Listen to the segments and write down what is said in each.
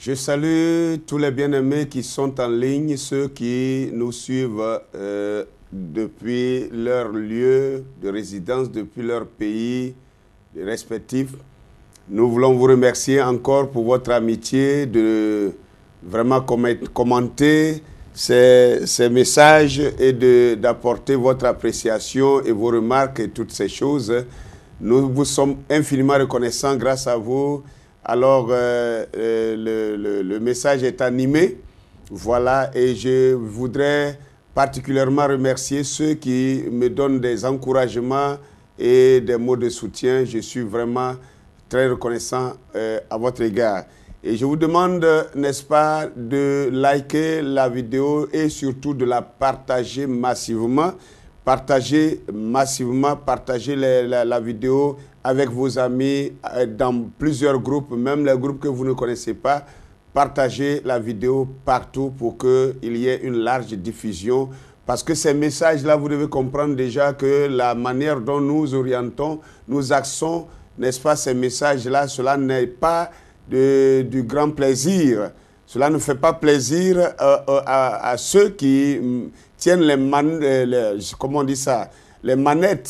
Je salue tous les bien-aimés qui sont en ligne, ceux qui nous suivent depuis leur lieu de résidence, depuis leur pays respectif. Nous voulons vous remercier encore pour votre amitié, de vraiment commenter ces messages et d'apporter votre appréciation et vos remarques et toutes ces choses. Nous vous sommes infiniment reconnaissants grâce à vous. Alors, le message est animé, voilà, et je voudrais particulièrement remercier ceux qui me donnent des encouragements et des mots de soutien. Je suis vraiment très reconnaissant à votre égard. Et je vous demande, n'est-ce pas, de liker la vidéo et surtout de la partager massivement. Partagez massivement, partagez la vidéo avec vos amis dans plusieurs groupes, même les groupes que vous ne connaissez pas. Partagez la vidéo partout pour qu'il y ait une large diffusion. Parce que ces messages-là, vous devez comprendre déjà que la manière dont nous orientons, nous axons, n'est-ce pas, ces messages-là, cela n'est pas du grand plaisir. Cela ne fait pas plaisir à ceux qui tiennent les manettes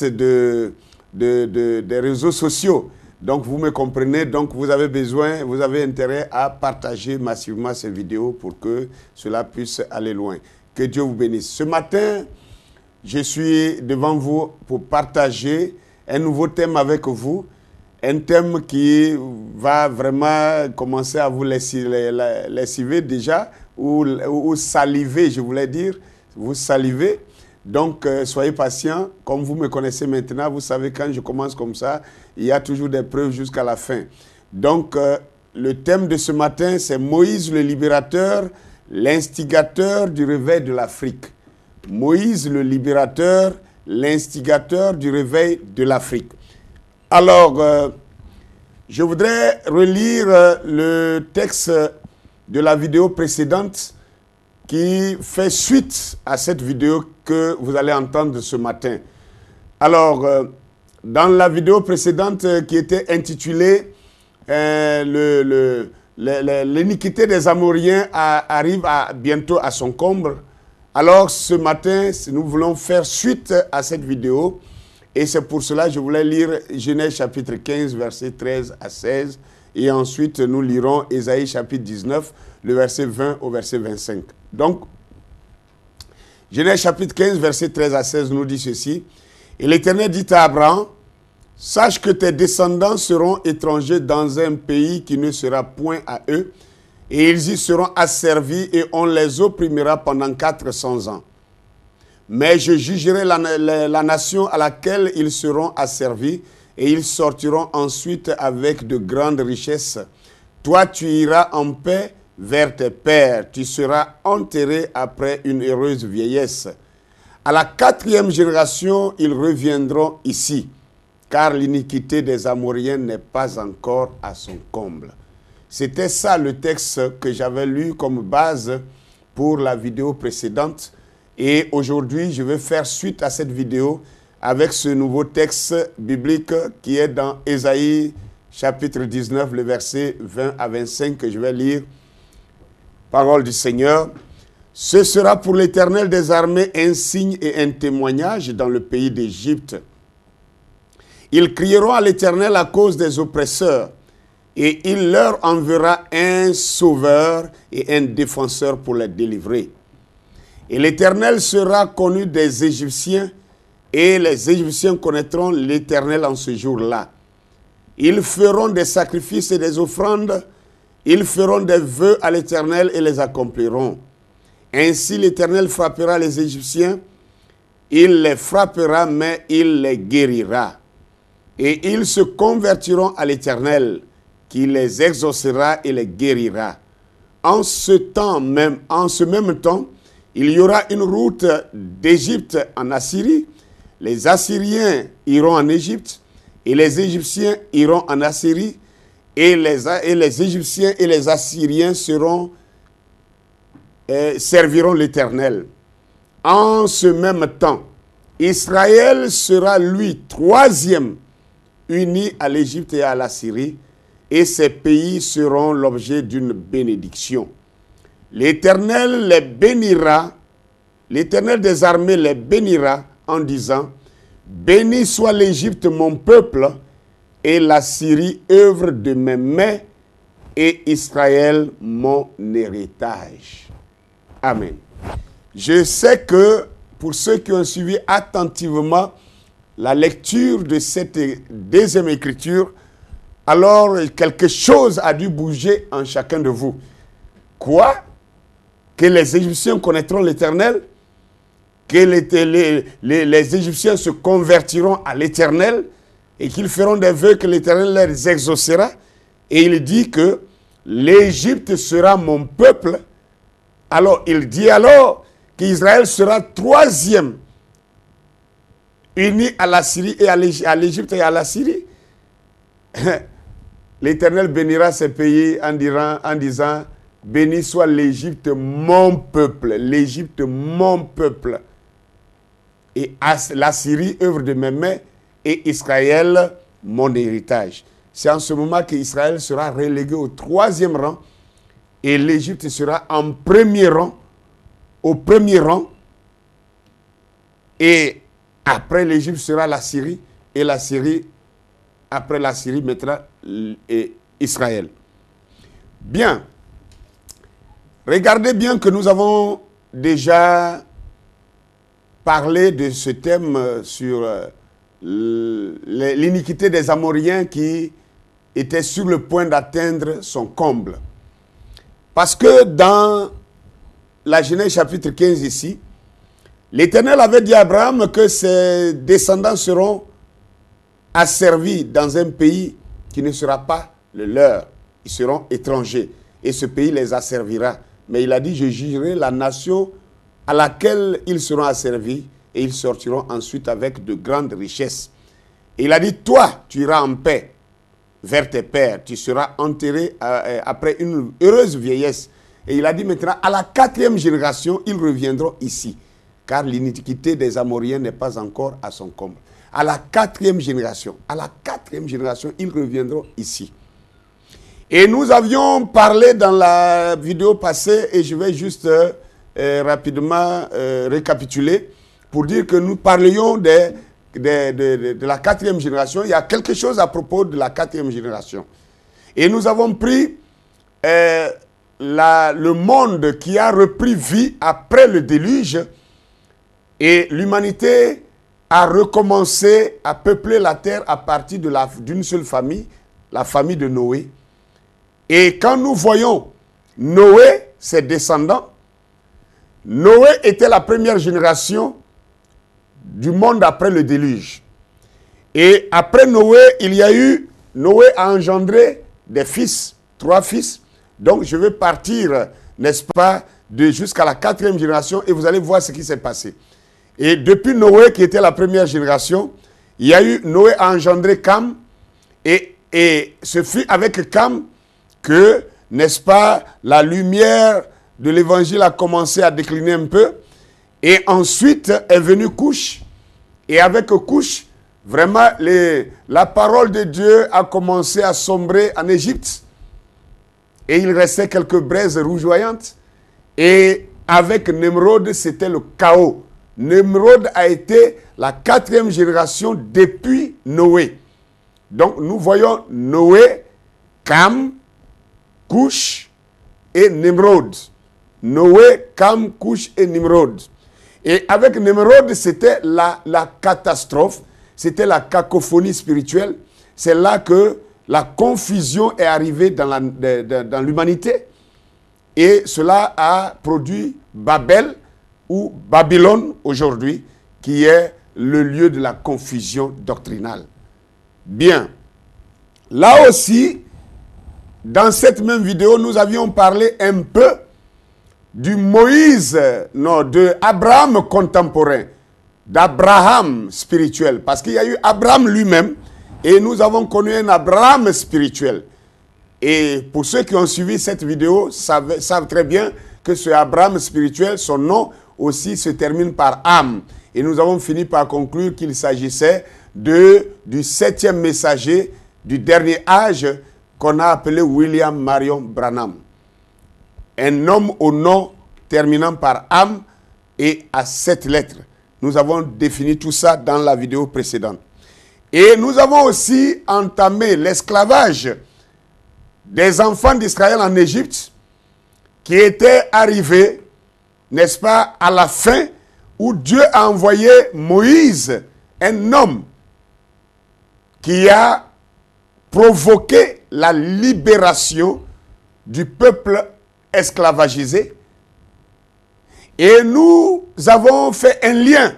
des réseaux sociaux. Donc, vous me comprenez, donc vous avez besoin, vous avez intérêt à partager massivement ces vidéos pour que cela puisse aller loin. Que Dieu vous bénisse. Ce matin, je suis devant vous pour partager un nouveau thème avec vous. Un thème qui va vraiment commencer à vous lessiver déjà, ou saliver, je voulais dire. Vous salivez. Donc, soyez patients. Comme vous me connaissez maintenant, vous savez, quand je commence comme ça, il y a toujours des preuves jusqu'à la fin. Donc, le thème de ce matin, c'est Moïse le libérateur, l'instigateur du réveil de l'Afrique. Moïse le libérateur, l'instigateur du réveil de l'Afrique. Alors, je voudrais relire le texte de la vidéo précédente qui fait suite à cette vidéo que vous allez entendre ce matin. Alors, dans la vidéo précédente qui était intitulée l'iniquité des Amoriens arrive bientôt à son comble. Alors, ce matin, nous voulons faire suite à cette vidéo. Et c'est pour cela que je voulais lire Genèse chapitre 15, verset 13 à 16. Et ensuite, nous lirons Ésaïe chapitre 19, le verset 20 au verset 25. Donc, Genèse chapitre 15, verset 13 à 16 nous dit ceci. Et l'Éternel dit à Abraham, « Sache que tes descendants seront étrangers dans un pays qui ne sera point à eux, et ils y seront asservis et on les opprimera pendant 400 ans. Mais je jugerai la nation à laquelle ils seront asservis, et ils sortiront ensuite avec de grandes richesses. Toi, tu iras en paix vers tes pères, tu seras enterré après une heureuse vieillesse. À la 4e génération, ils reviendront ici, car l'iniquité des Amoriens n'est pas encore à son comble. » C'était ça le texte que j'avais lu comme base pour la vidéo précédente. Et aujourd'hui, je vais faire suite à cette vidéo avec ce nouveau texte biblique qui est dans Ésaïe chapitre 19, le verset 20 à 25 que je vais lire. Parole du Seigneur. « Ce sera pour l'Éternel des armées un signe et un témoignage dans le pays d'Égypte. Ils crieront à l'Éternel à cause des oppresseurs, et il leur enverra un sauveur et un défenseur pour les délivrer. Et l'Éternel sera connu des Égyptiens, et les Égyptiens connaîtront l'Éternel en ce jour-là. Ils feront des sacrifices et des offrandes, ils feront des vœux à l'Éternel et les accompliront. Ainsi l'Éternel frappera les Égyptiens, il les frappera, mais il les guérira. Et ils se convertiront à l'Éternel, qui les exaucera et les guérira. En ce même temps, il y aura une route d'Égypte en Assyrie. Les Assyriens iront en Égypte et les Égyptiens iront en Assyrie. Et les Égyptiens et les Assyriens serviront l'Éternel. En ce même temps, Israël sera lui 3e uni à l'Égypte et à l'Assyrie. et ces pays seront l'objet d'une bénédiction. L'Éternel les bénira, l'Éternel des armées les bénira en disant, béni soit l'Égypte mon peuple, et la Syrie œuvre de mes mains, et Israël mon héritage. Amen. Je sais que pour ceux qui ont suivi attentivement la lecture de cette deuxième écriture, alors quelque chose a dû bouger en chacun de vous. Quoi? Que les Égyptiens connaîtront l'Éternel? Que les Égyptiens se convertiront à l'Éternel et qu'ils feront des vœux que l'Éternel les exaucera? Et il dit que l'Égypte sera mon peuple. Alors, il dit alors qu'Israël sera troisième, uni à la Syrie et à l'Égypte et à la Syrie. L'Éternel bénira ces pays en disant, béni soit l'Égypte mon peuple, l'Égypte mon peuple. Et la Syrie, œuvre de mes mains, et Israël mon héritage. C'est en ce moment qu'Israël sera relégué au troisième rang et l'Égypte sera en premier rang, au premier rang. Et après l'Égypte sera la Syrie et la Syrie, après la Syrie, mettra Israël. Bien. Regardez bien que nous avons déjà parlé de ce thème sur l'iniquité des Amoriens qui était sur le point d'atteindre son comble. Parce que dans la Genèse chapitre 15 ici, l'Éternel avait dit à Abraham que ses descendants seront asservis dans un pays qui ne sera pas le leur. Ils seront étrangers et ce pays les asservira. Mais il a dit, je jugerai la nation à laquelle ils seront asservis et ils sortiront ensuite avec de grandes richesses. Et il a dit, toi, tu iras en paix vers tes pères, tu seras enterré après une heureuse vieillesse. Et il a dit maintenant, à la 4e génération, ils reviendront ici, car l'iniquité des Amoriens n'est pas encore à son comble. À la 4e génération, ils reviendront ici. Et nous avions parlé dans la vidéo passée, et je vais juste rapidement récapituler, pour dire que nous parlions de la 4e génération. Il y a quelque chose à propos de la 4e génération. Et nous avons pris le monde qui a repris vie après le déluge, et l'humanité a recommencé à peupler la terre à partir d'une seule famille, la famille de Noé. Et quand nous voyons Noé, ses descendants, Noé était la première génération du monde après le déluge. Et après Noé, Noé a engendré des fils, 3 fils. Donc je vais partir, n'est-ce pas, jusqu'à la 4e génération et vous allez voir ce qui s'est passé. Et depuis Noé, qui était la première génération, Noé a engendré Cam, et ce fut avec Cam que, n'est-ce pas, la lumière de l'évangile a commencé à décliner un peu. Et ensuite est venu Couche. Et avec Couche, vraiment, la parole de Dieu a commencé à sombrer en Égypte. Et il restait quelques braises rougeoyantes. Et avec Nemrod, c'était le chaos. Nemrod a été la 4e génération depuis Noé. Donc nous voyons Noé, Cam, Couche et Nimrod. Noé, Cam, Couche et Nimrod. Et avec Nimrod, c'était la catastrophe, c'était la cacophonie spirituelle. C'est là que la confusion est arrivée dans l'humanité. Et cela a produit Babel, ou Babylone aujourd'hui, qui est le lieu de la confusion doctrinale. Bien. Là aussi, dans cette même vidéo, nous avions parlé un peu de Abraham contemporain, d'Abraham spirituel. Parce qu'il y a eu Abraham lui-même, et nous avons connu un Abraham spirituel. Et pour ceux qui ont suivi cette vidéo, savent très bien que ce Abraham spirituel, son nom aussi se termine par Am. Et nous avons fini par conclure qu'il s'agissait du 7e messager du dernier âge, qu'on a appelé William Marion Branham. Un homme au nom terminant par âme et à 7 lettres. Nous avons défini tout ça dans la vidéo précédente. Et nous avons aussi entamé l'esclavage des enfants d'Israël en Égypte qui étaient arrivés, n'est-ce pas, à la fin où Dieu a envoyé Moïse, un homme qui a provoqué la libération du peuple esclavagisé. Et nous avons fait un lien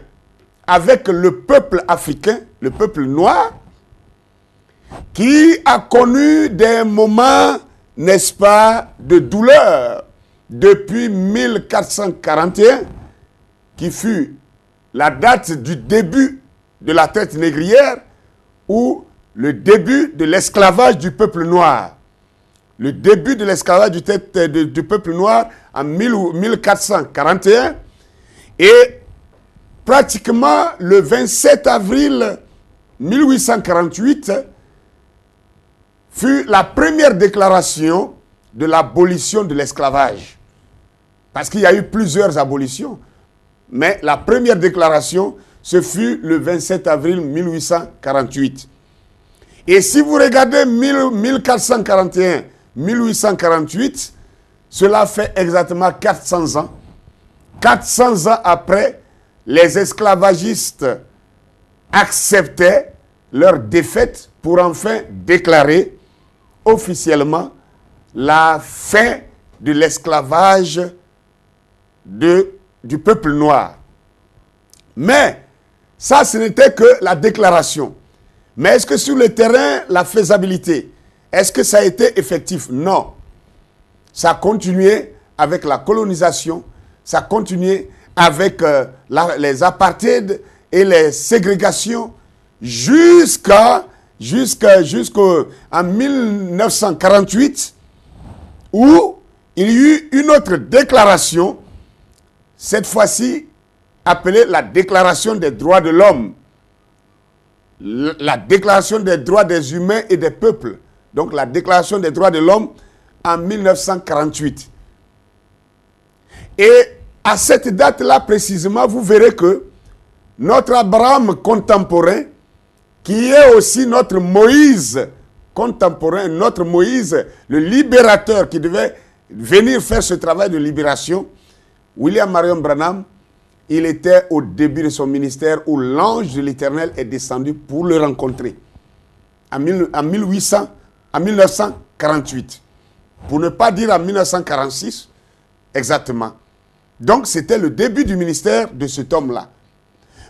avec le peuple africain, le peuple noir, qui a connu des moments, n'est-ce pas, de douleur depuis 1441, qui fut la date du début de la traite négrière ou le début de l'esclavage du peuple noir. Le début de l'esclavage du peuple noir en 1441 et pratiquement le 27 avril 1848 fut la première déclaration de l'abolition de l'esclavage. Parce qu'il y a eu plusieurs abolitions. Mais la première déclaration, ce fut le 27 avril 1848. Et si vous regardez 1441-1848, cela fait exactement 400 ans. 400 ans après, les esclavagistes acceptaient leur défaite pour enfin déclarer officiellement la fin de l'esclavage du peuple noir. Mais ça, ce n'était que la déclaration. Mais est-ce que sur le terrain, la faisabilité, est-ce que ça a été effectif? Non. Ça a continué avec la colonisation, ça a continué avec les apartheids et les ségrégations jusqu'en 1948 où il y eut une autre déclaration, cette fois-ci appelée la Déclaration des droits de l'homme. La Déclaration des droits des humains et des peuples. Donc la Déclaration des droits de l'homme en 1948. Et à cette date-là précisément, vous verrez que notre Abraham contemporain, qui est aussi notre Moïse contemporain, notre Moïse, le libérateur qui devait venir faire ce travail de libération, William Marion Branham, il était au début de son ministère où l'ange de l'Éternel est descendu pour le rencontrer. En 1948. Pour ne pas dire en 1946, exactement. Donc, c'était le début du ministère de cet homme-là.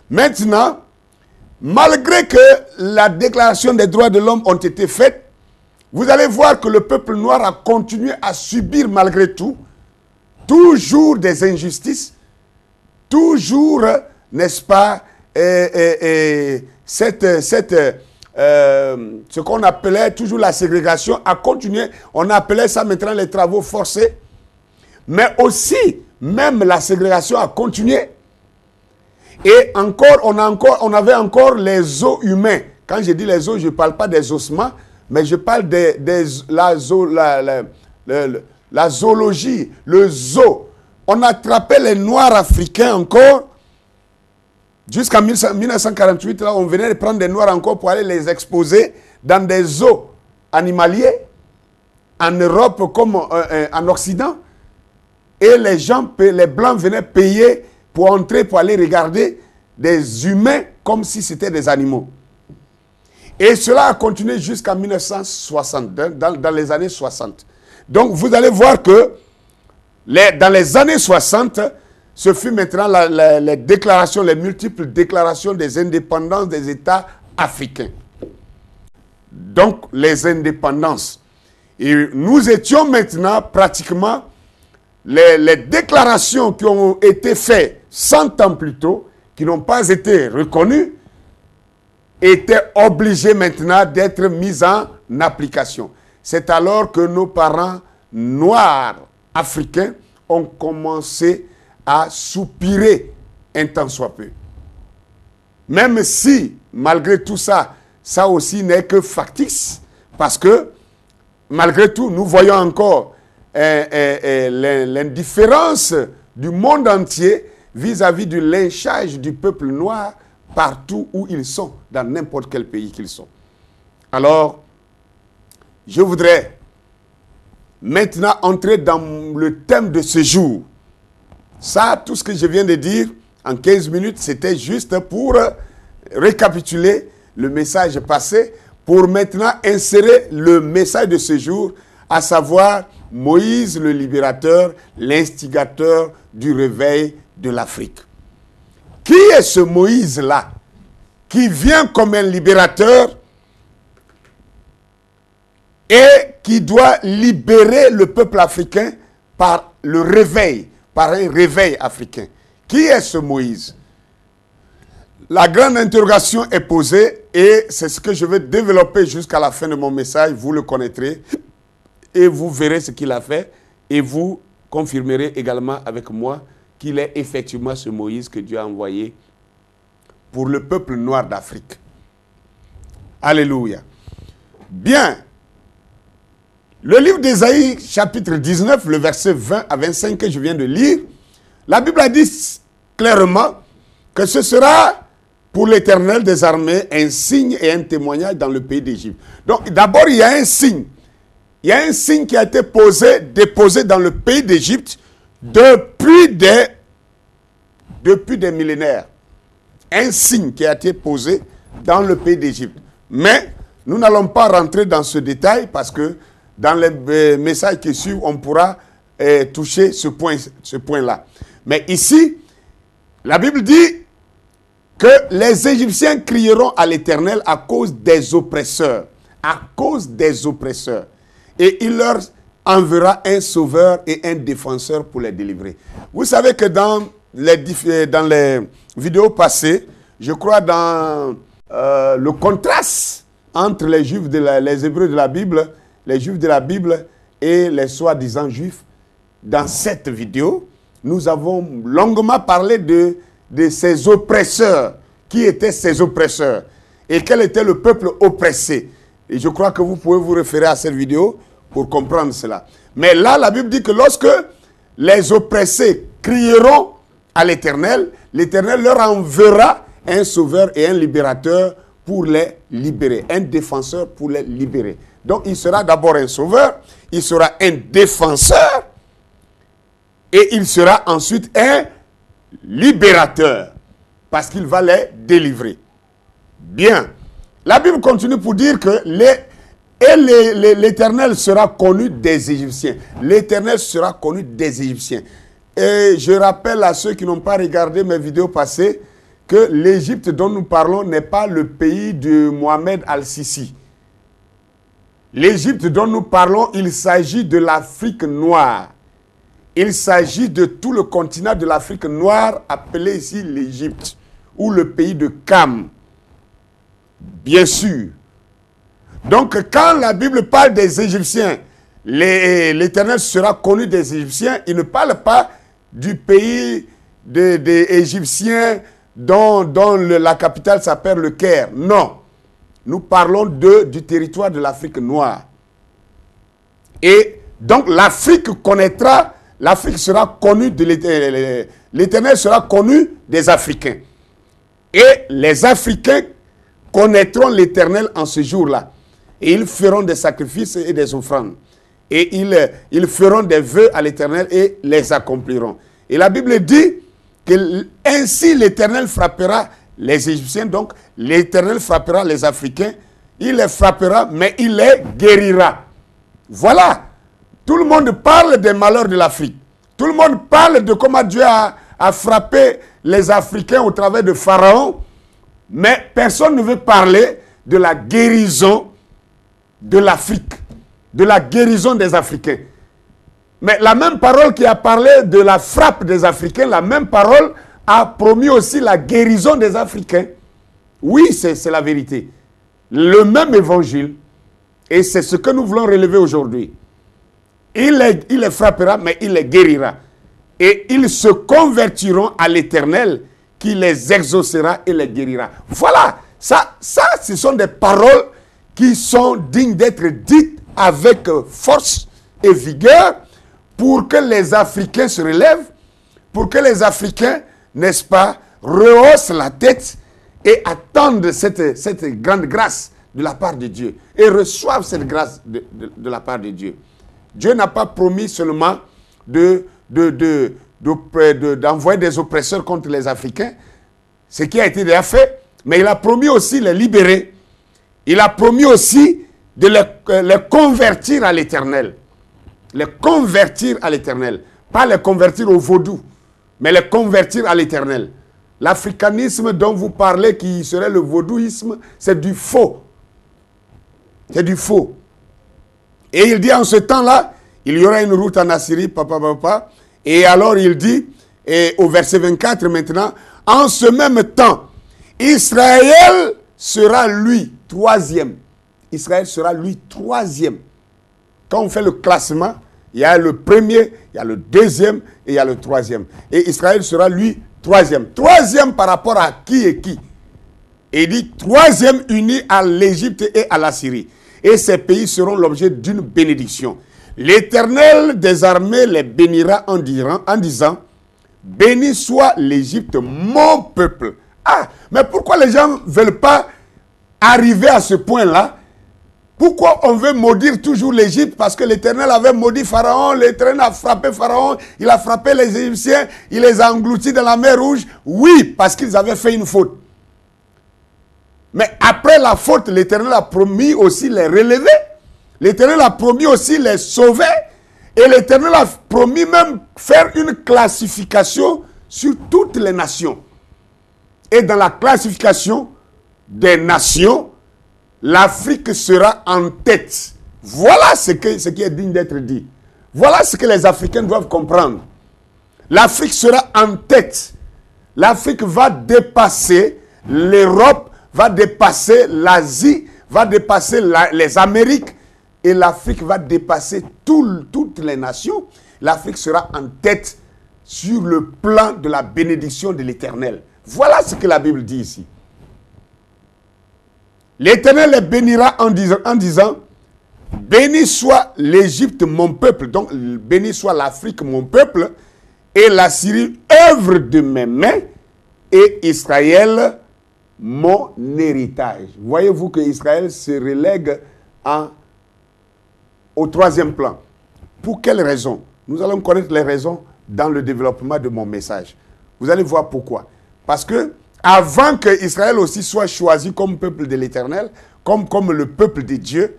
Maintenant, malgré que la déclaration des droits de l'homme ont été faites, vous allez voir que le peuple noir a continué à subir malgré tout, toujours des injustices, toujours, n'est-ce pas, ce qu'on appelait toujours la ségrégation a continué. On appelait ça maintenant les travaux forcés. Mais aussi, même la ségrégation a continué. Et encore, on avait encore les os humains. Quand je dis les os, je ne parle pas des ossements, mais je parle de la zoologie, le zoo. On attrapait les Noirs africains encore. Jusqu'en 1948, là, on venait de prendre des Noirs encore pour aller les exposer dans des zoos animaliers, en Europe comme en Occident. Et les gens, les Blancs venaient payer pour entrer, pour aller regarder des humains comme si c'était des animaux. Et cela a continué jusqu'en 1960, dans les années 60. Donc vous allez voir que dans les années 60, ce fut maintenant les déclarations, les multiples déclarations des indépendances des États africains. Donc les indépendances. Et nous étions maintenant pratiquement les déclarations qui ont été faites 100 ans plus tôt, qui n'ont pas été reconnues, étaient obligées maintenant d'être mises en application. C'est alors que nos parents noirs africains ont commencé à soupirer un tant soit peu. Même si, malgré tout ça, ça aussi n'est que factice, parce que malgré tout, nous voyons encore l'indifférence du monde entier vis-à-vis du lynchage du peuple noir partout où ils sont, dans n'importe quel pays qu'ils sont. Alors, je voudrais maintenant entrer dans le thème de ce jour. Ça, tout ce que je viens de dire en 15 minutes, c'était juste pour récapituler le message passé, pour maintenant insérer le message de ce jour, à savoir Moïse le libérateur, l'instigateur du réveil de l'Afrique. Qui est ce Moïse-là qui vient comme un libérateur et qui doit libérer le peuple africain par le réveil, par un réveil africain? Qui est ce Moïse? La grande interrogation est posée et c'est ce que je vais développer jusqu'à la fin de mon message. Vous le connaîtrez et vous verrez ce qu'il a fait et vous confirmerez également avec moi qu'il est effectivement ce Moïse que Dieu a envoyé pour le peuple noir d'Afrique. Alléluia. Bien. Le livre d'Ésaïe, chapitre 19, le verset 20 à 25 que je viens de lire, la Bible a dit clairement que ce sera pour l'Éternel des armées un signe et un témoignage dans le pays d'Égypte. Donc d'abord, il y a un signe. Il y a un signe qui a été déposé dans le pays d'Égypte depuis des millénaires. Un signe qui a été posé dans le pays d'Égypte. Mais nous n'allons pas rentrer dans ce détail parce que dans les messages qui suivent, on pourra toucher ce point-là. Mais ici, la Bible dit que les Égyptiens crieront à l'Éternel à cause des oppresseurs. À cause des oppresseurs. Et il leur enverra un sauveur et un défenseur pour les délivrer. Vous savez que dans les vidéos passées, je crois dans le contraste entre les Juifs, les Hébreux de la Bible, les Juifs de la Bible et les soi-disant Juifs, dans cette vidéo, nous avons longuement parlé de ces oppresseurs. Qui étaient ces oppresseurs? Et quel était le peuple oppressé? Et je crois que vous pouvez vous référer à cette vidéo pour comprendre cela. Mais là, la Bible dit que lorsque les oppressés crieront à l'Éternel, l'Éternel leur enverra un sauveur et un libérateur pour les libérer. Un défenseur pour les libérer. Donc, il sera d'abord un sauveur, il sera un défenseur et il sera ensuite un libérateur parce qu'il va les délivrer. Bien. La Bible continue pour dire que l'Éternel sera connu des Égyptiens. L'Éternel sera connu des Égyptiens. Et je rappelle à ceux qui n'ont pas regardé mes vidéos passées que l'Égypte dont nous parlons n'est pas le pays de Mohamed Al-Sisi. L'Égypte dont nous parlons, il s'agit de l'Afrique noire. Il s'agit de tout le continent de l'Afrique noire, appelé ici l'Égypte, ou le pays de Cam. Bien sûr. Donc, quand la Bible parle des Égyptiens, l'Éternel sera connu des Égyptiens, il ne parle pas du pays des Égyptiens dont la capitale s'appelle le Caire. Non. Nous parlons du territoire de l'Afrique noire. Et donc, l'Afrique sera connue de l'Éternel sera connu des Africains. Et les Africains connaîtront l'Éternel en ce jour-là. Et ils feront des sacrifices et des offrandes. Et ils feront des vœux à l'Éternel et les accompliront. Et la Bible dit que ainsi l'Éternel frappera les Égyptiens. Donc l'Éternel frappera les Africains. Il les frappera, mais il les guérira. Voilà. Tout le monde parle des malheurs de l'Afrique. Tout le monde parle de comment Dieu a frappé les Africains au travers de Pharaon. Mais personne ne veut parler de la guérison de l'Afrique, de la guérison des Africains. Mais la même parole qui a parlé de la frappe des Africains, la même parole a promis aussi la guérison des Africains. Oui, c'est la vérité. Le même évangile. Et c'est ce que nous voulons relever aujourd'hui. Il les frappera, mais il les guérira. Et ils se convertiront à l'Éternel qui les exaucera et les guérira. Voilà. Ça, ce sont des paroles qui sont dignes d'être dites avec force et vigueur pour que les Africains se relèvent, pour que les Africains, n'est-ce pas, rehaussent la tête et attendent cette grande grâce de la part de Dieu et reçoivent cette grâce de la part de Dieu. Dieu n'a pas promis seulement d'envoyer des oppresseurs contre les Africains, ce qui a été déjà fait, mais il a promis aussi de les libérer. Il a promis aussi de les convertir à l'Éternel. Les convertir à l'Éternel. Pas les convertir au vaudou, mais les convertir à l'Éternel. L'africanisme dont vous parlez, qui serait le vaudouisme, c'est du faux. C'est du faux. Et il dit en ce temps-là, il y aura une route en Assyrie, papa. Et alors il dit, et au verset 24 maintenant, en ce même temps, Israël sera lui troisième. Israël sera lui troisième. Quand on fait le classement, il y a le premier, il y a le deuxième et il y a le troisième. Et Israël sera lui troisième. Troisième par rapport à qui et qui? Et il dit troisième uni à l'Égypte et à la Syrie. Et ces pays seront l'objet d'une bénédiction. L'Éternel des armées les bénira en disant, béni soit l'Égypte, mon peuple. Ah, mais pourquoi les gens ne veulent pas arriver à ce point-là? Pourquoi on veut maudire toujours l'Égypte? Parce que l'Éternel avait maudit Pharaon, l'Éternel a frappé Pharaon, il a frappé les Égyptiens, il les a engloutis dans la mer Rouge. Oui, parce qu'ils avaient fait une faute. Mais après la faute, l'Éternel a promis aussi les relever. L'Éternel a promis aussi les sauver. Et l'Éternel a promis même faire une classification sur toutes les nations. Et dans la classification des nations, l'Afrique sera en tête. Voilà ce qui est digne d'être dit. Voilà ce que les Africains doivent comprendre. L'Afrique sera en tête. L'Afrique va dépasser l'Europe, va dépasser l'Asie, va dépasser les Amériques. Et l'Afrique va dépasser toutes les nations. L'Afrique sera en tête sur le plan de la bénédiction de l'Éternel. Voilà ce que la Bible dit ici. L'Éternel les bénira en disant, béni soit l'Égypte mon peuple, donc béni soit l'Afrique mon peuple, et la Syrie œuvre de mes mains, et Israël mon héritage. Voyez-vous que Israël se relègue au troisième plan. Pour quelles raisons? Nous allons connaître les raisons dans le développement de mon message. Vous allez voir pourquoi. Parce que avant que Israël aussi soit choisi comme peuple de l'Éternel, comme le peuple de Dieu,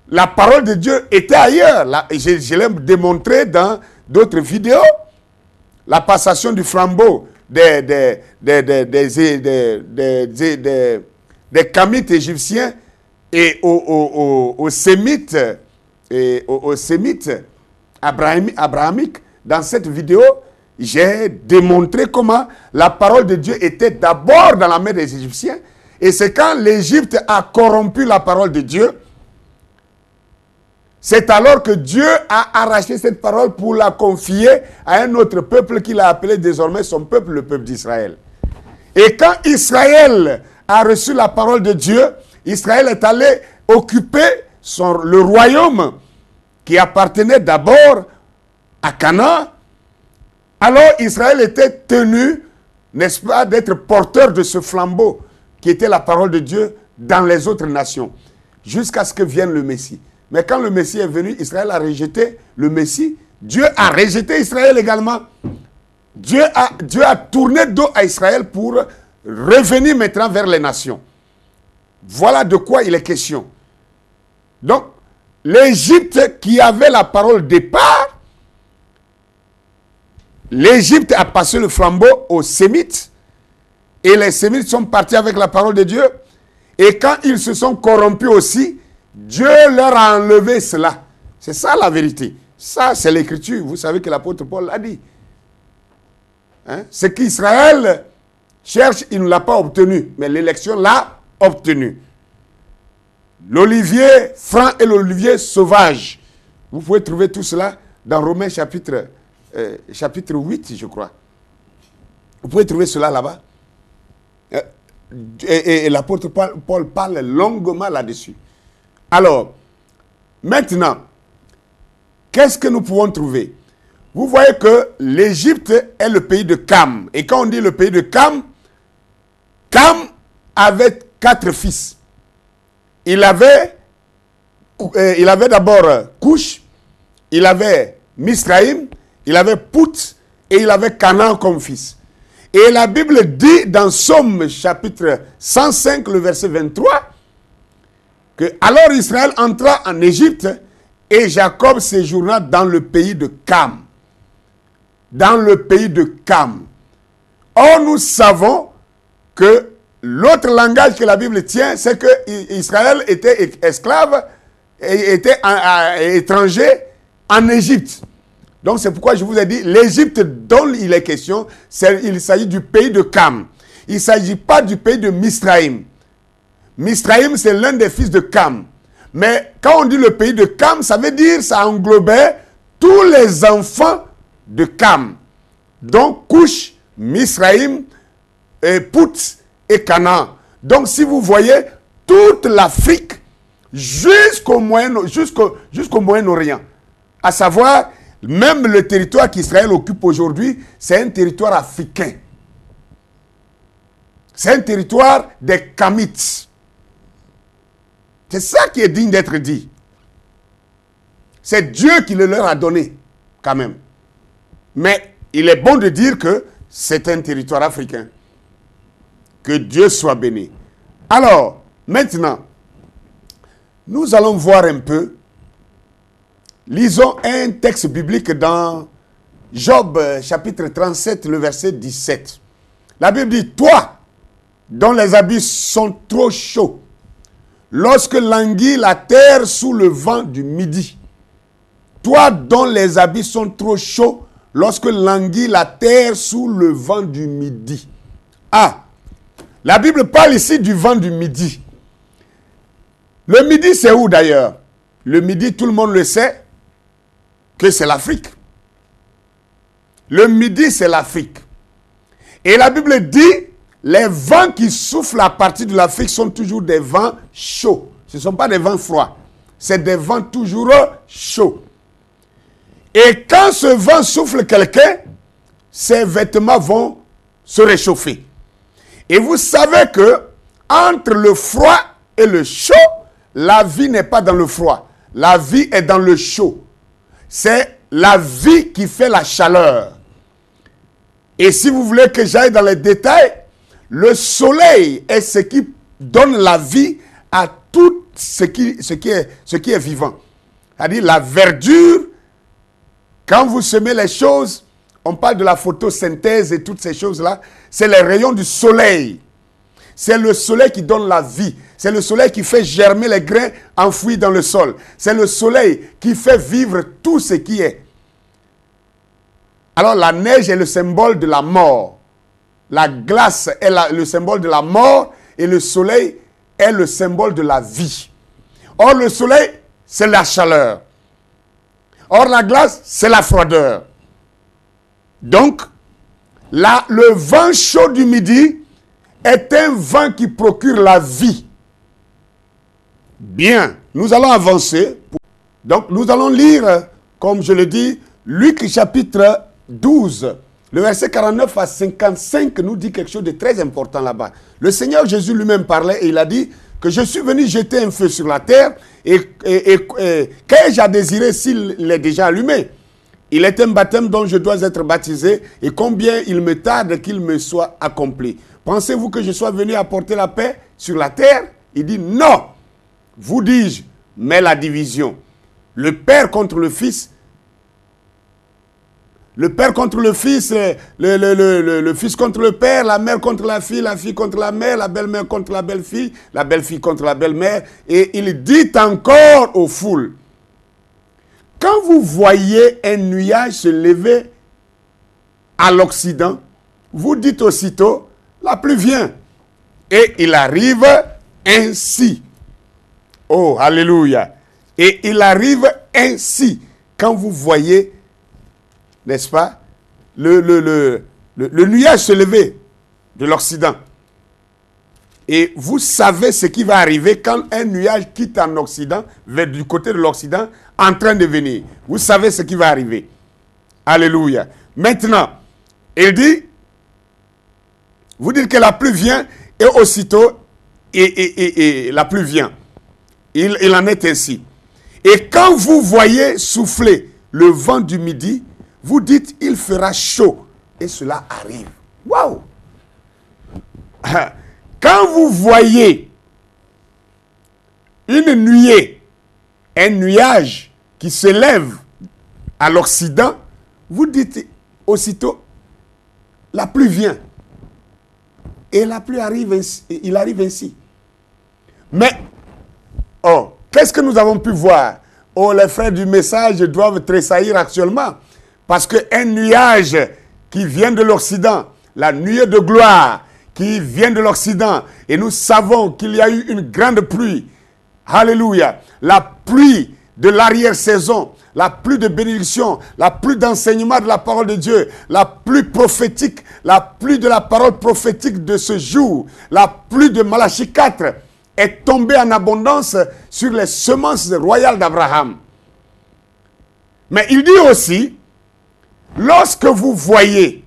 la parole de Dieu était ailleurs. Je l'ai démontré dans d'autres vidéos. La passation du flambeau des Kamites égyptiens et aux Sémites, abrahamiques. Dans cette vidéo, j'ai démontré comment la parole de Dieu était d'abord dans la main des Égyptiens. Et c'est quand l'Égypte a corrompu la parole de Dieu, c'est alors que Dieu a arraché cette parole pour la confier à un autre peuple qu'il a appelé désormais son peuple, le peuple d'Israël. Et quand Israël a reçu la parole de Dieu, Israël est allé occuper le royaume qui appartenait d'abord à Canaan. Alors Israël était tenu, n'est-ce pas, d'être porteur de ce flambeau qui était la parole de Dieu dans les autres nations, jusqu'à ce que vienne le Messie. Mais quand le Messie est venu, Israël a rejeté le Messie. Dieu a rejeté Israël également. Dieu a tourné dos à Israël pour revenir maintenant vers les nations. Voilà de quoi il est question. Donc, l'Égypte qui avait la parole départ, l'Égypte a passé le flambeau aux Sémites. Et les Sémites sont partis avec la parole de Dieu. Et quand ils se sont corrompus aussi, Dieu leur a enlevé cela. C'est ça la vérité. Ça, c'est l'écriture. Vous savez que l'apôtre Paul l'a dit. Hein? Ce qu'Israël cherche, il ne l'a pas obtenu. Mais l'élection l'a obtenu. L'olivier franc et l'olivier sauvage. Vous pouvez trouver tout cela dans Romains chapitre 8, je crois. Vous pouvez trouver cela là-bas. Et l'apôtre Paul parle longuement là-dessus. Alors, Maintenant, qu'est-ce que nous pouvons trouver? Vous voyez que l'Égypte est le pays de Cam. Et quand on dit le pays de Cam, Cam avait 4 fils. Il avait d'abord Couch, il avait Misraïm, il avait Pout et il avait Canaan comme fils. Et la Bible dit dans Somme chapitre 105, le verset 23, que alors Israël entra en Égypte et Jacob séjourna dans le pays de Cam. Dans le pays de Cam. Or, nous savons que l'autre langage que la Bible tient, c'est que Israël était esclave et était étranger en Égypte. Donc, c'est pourquoi je vous ai dit, l'Égypte dont il est question, il s'agit du pays de Cam. Il ne s'agit pas du pays de Misraïm. Misraïm, c'est l'un des fils de Cam. Mais quand on dit le pays de Cam, ça veut dire, ça englobait tous les enfants de Cam. Donc, Couch, Misraïm, Pout et Canaan. Donc, si vous voyez, toute l'Afrique jusqu'au Moyen-Orient, à savoir, même le territoire qu'Israël occupe aujourd'hui, c'est un territoire africain. C'est un territoire des Kamites. C'est ça qui est digne d'être dit. C'est Dieu qui le leur a donné, quand même. Mais il est bon de dire que c'est un territoire africain. Que Dieu soit béni. Alors, maintenant, nous allons voir un peu. Lisons un texte biblique dans Job chapitre 37, le verset 17. La Bible dit, toi, dont les habits sont trop chauds, lorsque languit la terre sous le vent du midi. Toi, dont les habits sont trop chauds, lorsque languit la terre sous le vent du midi. Ah, la Bible parle ici du vent du midi. Le midi, c'est où d'ailleurs? Le midi, tout le monde le sait, que c'est l'Afrique. Le midi, c'est l'Afrique. Et la Bible dit, les vents qui soufflent à partir de l'Afrique sont toujours des vents chauds. Ce ne sont pas des vents froids. C'est des vents toujours chauds. Et quand ce vent souffle quelqu'un, ses vêtements vont se réchauffer. Et vous savez que entre le froid et le chaud, la vie n'est pas dans le froid. La vie est dans le chaud. C'est la vie qui fait la chaleur. Et si vous voulez que j'aille dans les détails, le soleil est ce qui donne la vie à tout ce qui est vivant. C'est-à-dire la verdure, quand vous semez les choses, on parle de la photosynthèse et toutes ces choses-là, c'est les rayons du soleil. C'est le soleil qui donne la vie. C'est le soleil qui fait germer les grains enfouis dans le sol. C'est le soleil qui fait vivre tout ce qui est. Alors la neige est le symbole de la mort. La glace est le symbole de la mort et le soleil est le symbole de la vie. Or le soleil, c'est la chaleur. Or la glace, c'est la froideur. Donc, le vent chaud du midi est un vent qui procure la vie. Bien, nous allons avancer. Donc, nous allons lire, comme je le dis, Luc chapitre 12. Le verset 49 à 55 nous dit quelque chose de très important là-bas. Le Seigneur Jésus lui-même parlait et il a dit que je suis venu jeter un feu sur la terre et qu'ai-je à désirer s'il est déjà allumé? Il est un baptême dont je dois être baptisé et combien il me tarde qu'il me soit accompli. Pensez-vous que je sois venu apporter la paix sur la terre? Il dit non. Vous dis-je, mais la division. Le Père contre le Fils. Le Père contre le Fils, le Fils contre le Père, la mère contre la fille contre la mère, la belle-mère contre la belle-fille contre la belle-mère. Et il dit encore aux foules, quand vous voyez un nuage se lever à l'Occident, vous dites aussitôt, la pluie vient. Et il arrive ainsi. Oh, alléluia. Et il arrive ainsi. Quand vous voyez, n'est-ce pas, le nuage se lever de l'Occident. Et vous savez ce qui va arriver quand un nuage quitte en Occident, vers du côté de l'Occident, en train de venir. Vous savez ce qui va arriver. Alléluia. Maintenant, il dit, vous dites que la pluie vient, et aussitôt, et la pluie vient. Il en est ainsi. Et quand vous voyez souffler le vent du midi, vous dites, il fera chaud. Et cela arrive. Waouh! Quand vous voyez une nuée, un nuage qui se lève à l'Occident, vous dites aussitôt, la pluie vient. Et la pluie arrive ainsi, il arrive ainsi. Mais, oh, qu'est-ce que nous avons pu voir? Oh, les frères du message doivent tressaillir actuellement. Parce qu'un nuage qui vient de l'Occident, la nuée de gloire qui vient de l'Occident, et nous savons qu'il y a eu une grande pluie. Alléluia. La pluie de l'arrière-saison, la pluie de bénédiction, la pluie d'enseignement de la parole de Dieu, la pluie prophétique, la pluie de la parole prophétique de ce jour, la pluie de Malachie 4 est tombée en abondance sur les semences royales d'Abraham. Mais il dit aussi, lorsque vous voyez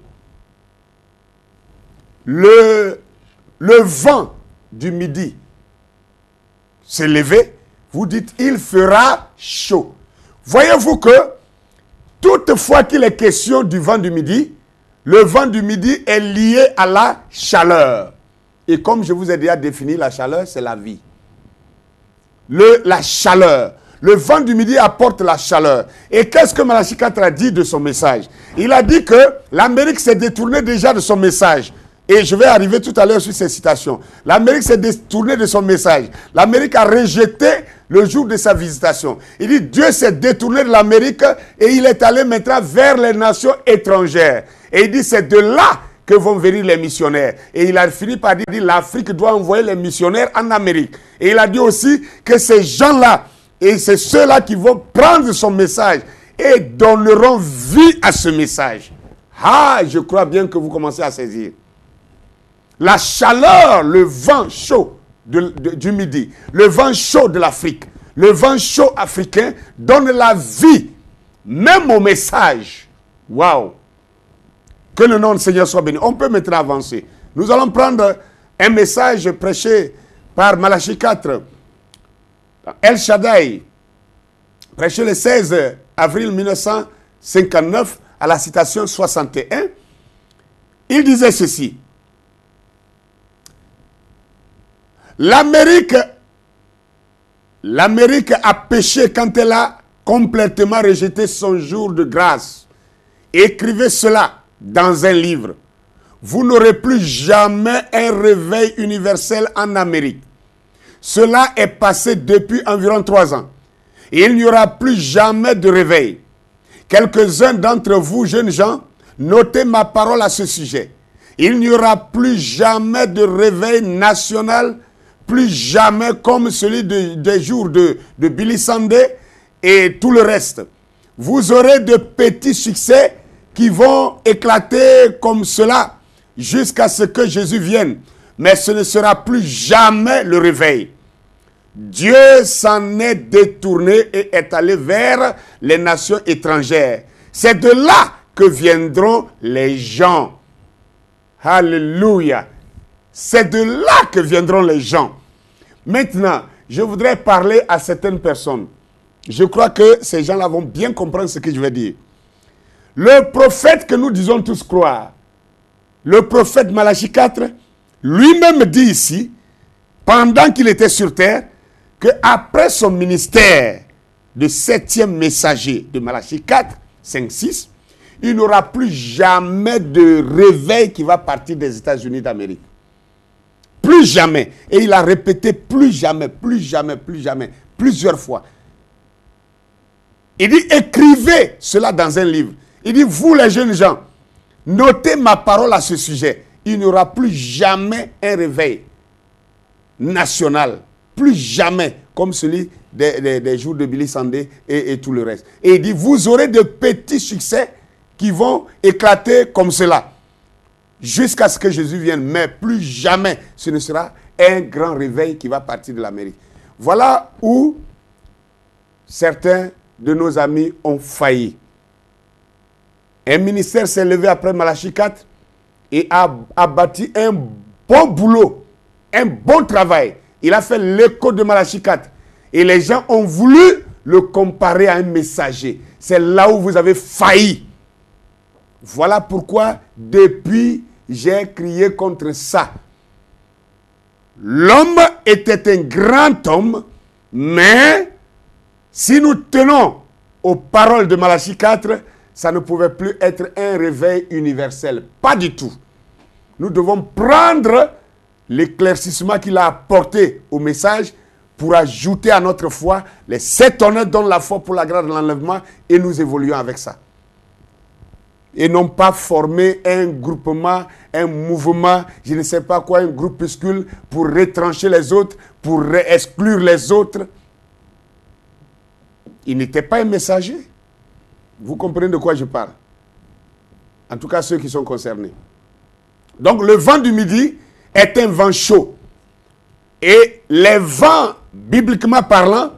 le vent du midi se lever, vous dites, il fera chaud. Voyez-vous que, toutefois qu'il est question du vent du midi, le vent du midi est lié à la chaleur. Et comme je vous ai déjà défini, la chaleur, c'est la vie. La chaleur. Le vent du midi apporte la chaleur. Et qu'est-ce que Malachie 4 a dit de son message? Il a dit que l'Amérique s'est détournée déjà de son message. Et je vais arriver tout à l'heure sur ces citations. L'Amérique s'est détournée de son message. L'Amérique a rejeté le jour de sa visitation. Il dit, Dieu s'est détourné de l'Amérique et il est allé maintenant vers les nations étrangères. Et il dit, c'est de là que vont venir les missionnaires. Et il a fini par dire, l'Afrique doit envoyer les missionnaires en Amérique. Et il a dit aussi que ces gens-là, et c'est ceux-là qui vont prendre son message et donneront vie à ce message. Ah, je crois bien que vous commencez à saisir. La chaleur, le vent chaud du midi, le vent chaud de l'Afrique, le vent chaud africain donne la vie, même au message. Waouh! Que le nom du Seigneur soit béni. On peut maintenant avancer. Nous allons prendre un message prêché par Malachie 4. El Shaddai, prêché le 16 avril 1959 à la citation 61. Il disait ceci. L'Amérique a péché quand elle a complètement rejeté son jour de grâce. Écrivez cela dans un livre. Vous n'aurez plus jamais un réveil universel en Amérique. Cela est passé depuis environ 3 ans. Il n'y aura plus jamais de réveil. Quelques-uns d'entre vous, jeunes gens, notez ma parole à ce sujet. Il n'y aura plus jamais de réveil national, plus jamais comme celui des jours de Billy Sunday et tout le reste. Vous aurez de petits succès qui vont éclater comme cela jusqu'à ce que Jésus vienne. Mais ce ne sera plus jamais le réveil. Dieu s'en est détourné et est allé vers les nations étrangères. C'est de là que viendront les gens. Alléluia. C'est de là que viendront les gens. Maintenant, je voudrais parler à certaines personnes. Je crois que ces gens-là vont bien comprendre ce que je vais dire. Le prophète que nous disons tous croire, le prophète Malachie 4, lui-même dit ici, pendant qu'il était sur terre, qu'après son ministère de 7e messager de Malachie 4, 5, 6, il n'y aura plus jamais de réveil qui va partir des États-Unis d'Amérique. Plus jamais. Et il a répété plus jamais, plus jamais, plus jamais, plusieurs fois. Il dit, écrivez cela dans un livre. Il dit, vous les jeunes gens, notez ma parole à ce sujet. Il n'y aura plus jamais un réveil national. Plus jamais comme celui des jours de Billy Sunday et tout le reste. Et il dit, vous aurez de petits succès qui vont éclater comme cela. Jusqu'à ce que Jésus vienne. Mais plus jamais ce ne sera un grand réveil qui va partir de l'Amérique. Voilà où certains de nos amis ont failli. Un ministère s'est levé après Malachie 4 et a bâti un bon boulot, un bon travail. Il a fait l'écho de Malachie 4. Et les gens ont voulu le comparer à un messager. C'est là où vous avez failli. Voilà pourquoi, depuis, j'ai crié contre ça. L'homme était un grand homme, mais si nous tenons aux paroles de Malachie 4, ça ne pouvait plus être un réveil universel. Pas du tout. Nous devons prendre l'éclaircissement qu'il a apporté au message pour ajouter à notre foi les 7 honneurs dont la foi pour la grâce de l'enlèvement et nous évoluons avec ça. Et non pas former un groupement, un mouvement, je ne sais pas quoi, un groupuscule pour retrancher les autres, pour exclure les autres. Il n'était pas un messager. Vous comprenez de quoi je parle? En tout cas, ceux qui sont concernés. Donc, le vent du midi est un vent chaud. Et les vents, bibliquement parlant,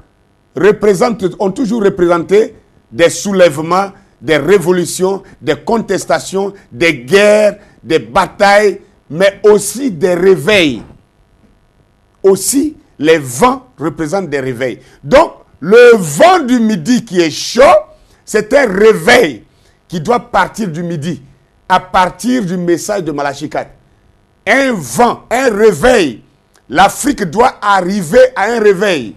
ont toujours représenté des soulèvements, des révolutions, des contestations, des guerres, des batailles, mais aussi des réveils. Aussi, les vents représentent des réveils. Donc, le vent du midi qui est chaud, c'est un réveil qui doit partir du midi, à partir du message de Malachie 4. Un vent, un réveil. L'Afrique doit arriver à un réveil.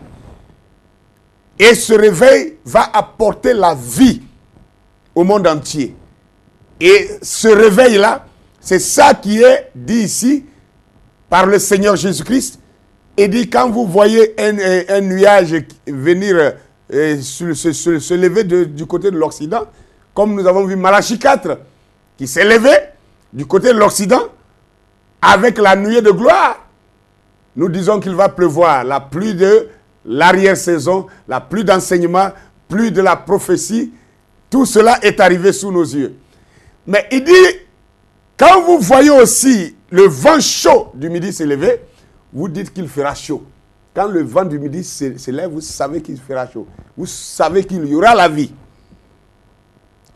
Et ce réveil va apporter la vie au monde entier. Et ce réveil-là, c'est ça qui est dit ici par le Seigneur Jésus-Christ. Et dit, quand vous voyez un nuage venir se lever du côté de l'Occident, comme nous avons vu Malachie 4, qui s'est levé du côté de l'Occident, avec la nuée de gloire, nous disons qu'il va pleuvoir la pluie de l'arrière-saison, la pluie d'enseignement, pluie de la prophétie. Tout cela est arrivé sous nos yeux. Mais il dit, quand vous voyez aussi le vent chaud du midi s'élever, vous dites qu'il fera chaud. Quand le vent du midi s'élève, vous savez qu'il fera chaud. Vous savez qu'il y aura la vie.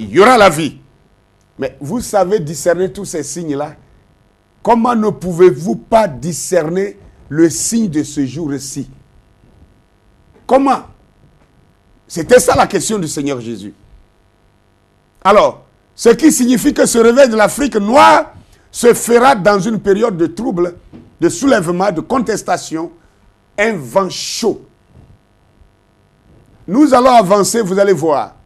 Il y aura la vie. Mais vous savez discerner tous ces signes-là. Comment ne pouvez-vous pas discerner le signe de ce jour-ci? Comment? C'était ça la question du Seigneur Jésus. Alors, ce qui signifie que ce réveil de l'Afrique noire se fera dans une période de trouble, de soulèvement, de contestation, un vent chaud. Nous allons avancer, vous allez voir.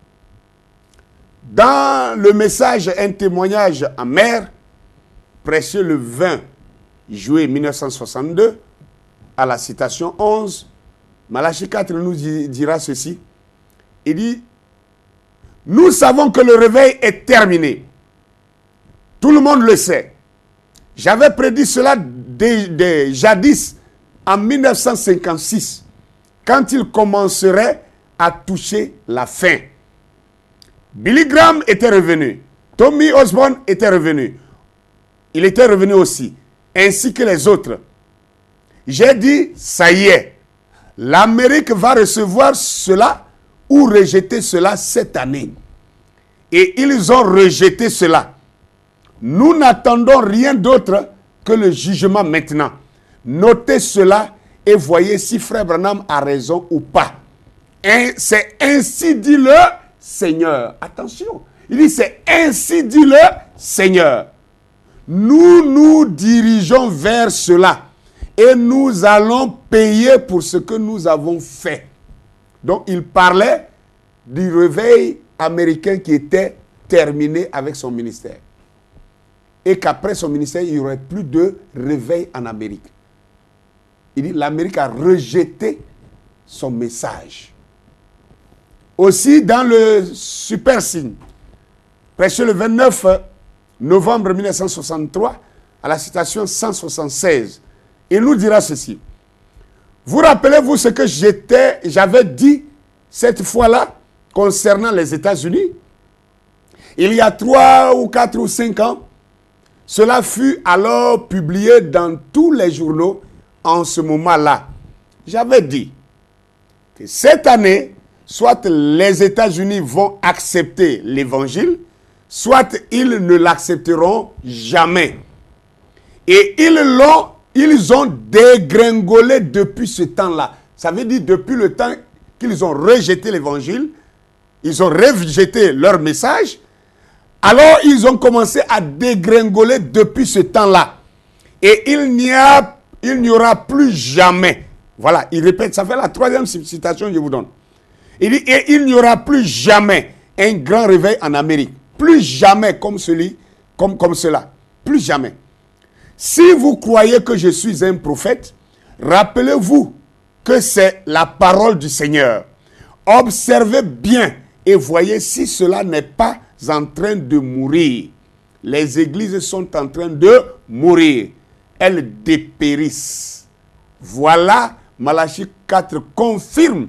Dans le message, un témoignage en mer, prêché le 20 juillet 1962, à la citation 11, Malachie 4 nous dira ceci. Il dit, nous savons que le réveil est terminé. Tout le monde le sait. J'avais prédit cela jadis, en 1956, quand il commencerait à toucher la fin. Billy Graham était revenu. Tommy Osborne était revenu. Il était revenu aussi, ainsi que les autres. J'ai dit, ça y est, l'Amérique va recevoir cela ou rejeter cela cette année. Et ils ont rejeté cela. Nous n'attendons rien d'autre que le jugement maintenant. Notez cela et voyez si Frère Branham a raison ou pas. C'est ainsi dit le Seigneur. Attention, il dit c'est ainsi dit le Seigneur. Nous nous dirigeons vers cela et nous allons payer pour ce que nous avons fait. Donc il parlait du réveil américain qui était terminé avec son ministère. Et qu'après son ministère, il n'y aurait plus de réveil en Amérique. Il dit l'Amérique a rejeté son message. Aussi dans le super signe, prêché le 29 novembre 1963, à la citation 176, il nous dira ceci. Vous rappelez-vous ce que j'avais dit cette fois-là concernant les États-Unis? Il y a 3 ou 4 ou 5 ans, cela fut alors publié dans tous les journaux en ce moment-là, j'avais dit que cette année, soit les États-Unis vont accepter l'évangile, soit ils ne l'accepteront jamais. Et ils ont dégringolé depuis ce temps-là. Ça veut dire depuis le temps qu'ils ont rejeté l'évangile, ils ont rejeté leur message, alors ils ont commencé à dégringoler depuis ce temps-là. Et il n'y aura plus jamais. Voilà, il répète, ça fait la troisième citation que je vous donne. Il dit, et il n'y aura plus jamais un grand réveil en Amérique. Plus jamais comme cela. Plus jamais. Si vous croyez que je suis un prophète, rappelez-vous que c'est la parole du Seigneur. Observez bien et voyez si cela n'est pas en train de mourir. Les églises sont en train de mourir. Elles dépérissent. Voilà, Malachie 4 confirme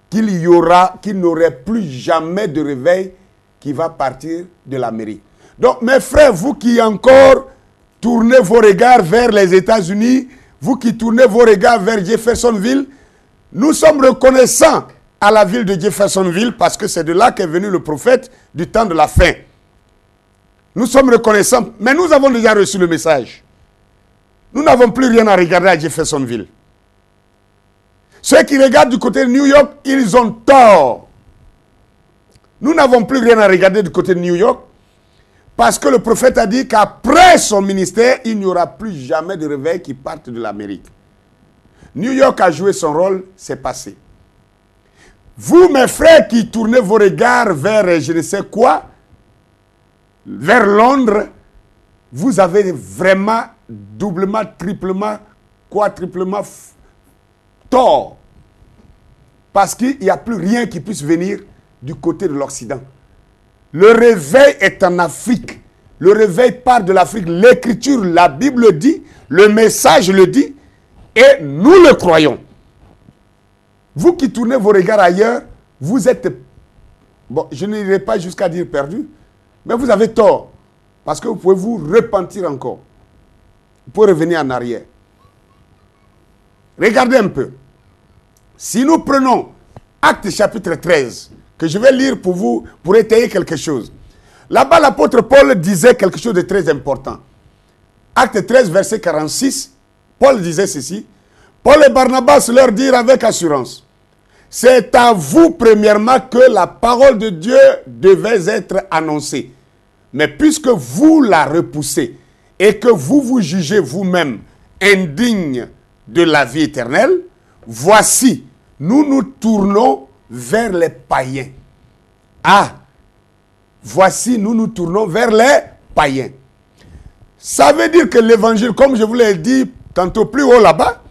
qu'il n'aurait plus jamais de réveil qui va partir de l'Amérique. Donc, mes frères, vous qui encore tournez vos regards vers les États-Unis, vous qui tournez vos regards vers Jeffersonville, nous sommes reconnaissants à la ville de Jeffersonville parce que c'est de là qu'est venu le prophète du temps de la fin. Nous sommes reconnaissants, mais nous avons déjà reçu le message. Nous n'avons plus rien à regarder à Jeffersonville. Ceux qui regardent du côté de New York, ils ont tort. Nous n'avons plus rien à regarder du côté de New York parce que le prophète a dit qu'après son ministère, il n'y aura plus jamais de réveil qui parte de l'Amérique. New York a joué son rôle, c'est passé. Vous, mes frères, qui tournez vos regards vers je ne sais quoi, vers Londres, vous avez vraiment doublement, triplement, quadruplement tort. Parce qu'il n'y a plus rien qui puisse venir du côté de l'Occident. Le réveil est en Afrique. Le réveil part de l'Afrique. L'écriture, la Bible le dit, le message le dit, et nous le croyons. Vous qui tournez vos regards ailleurs, vous êtes, bon, je n'irai pas jusqu'à dire perdu, mais vous avez tort. Parce que vous pouvez vous repentir encore. Vous pouvez revenir en arrière. Regardez un peu. Si nous prenons Actes chapitre 13, que je vais lire pour vous, pour étayer quelque chose. Là-bas, l'apôtre Paul disait quelque chose de très important. Acte 13, verset 46, Paul disait ceci. Paul et Barnabas leur dirent avec assurance, c'est à vous premièrement que la parole de Dieu devait être annoncée. Mais puisque vous la repoussez et que vous vous jugez vous-même indigne de la vie éternelle, voici, nous nous tournons vers les païens. Ah, voici, nous nous tournons vers les païens. Ça veut dire que l'évangile, comme je vous l'ai dit tantôt plus haut là-bas,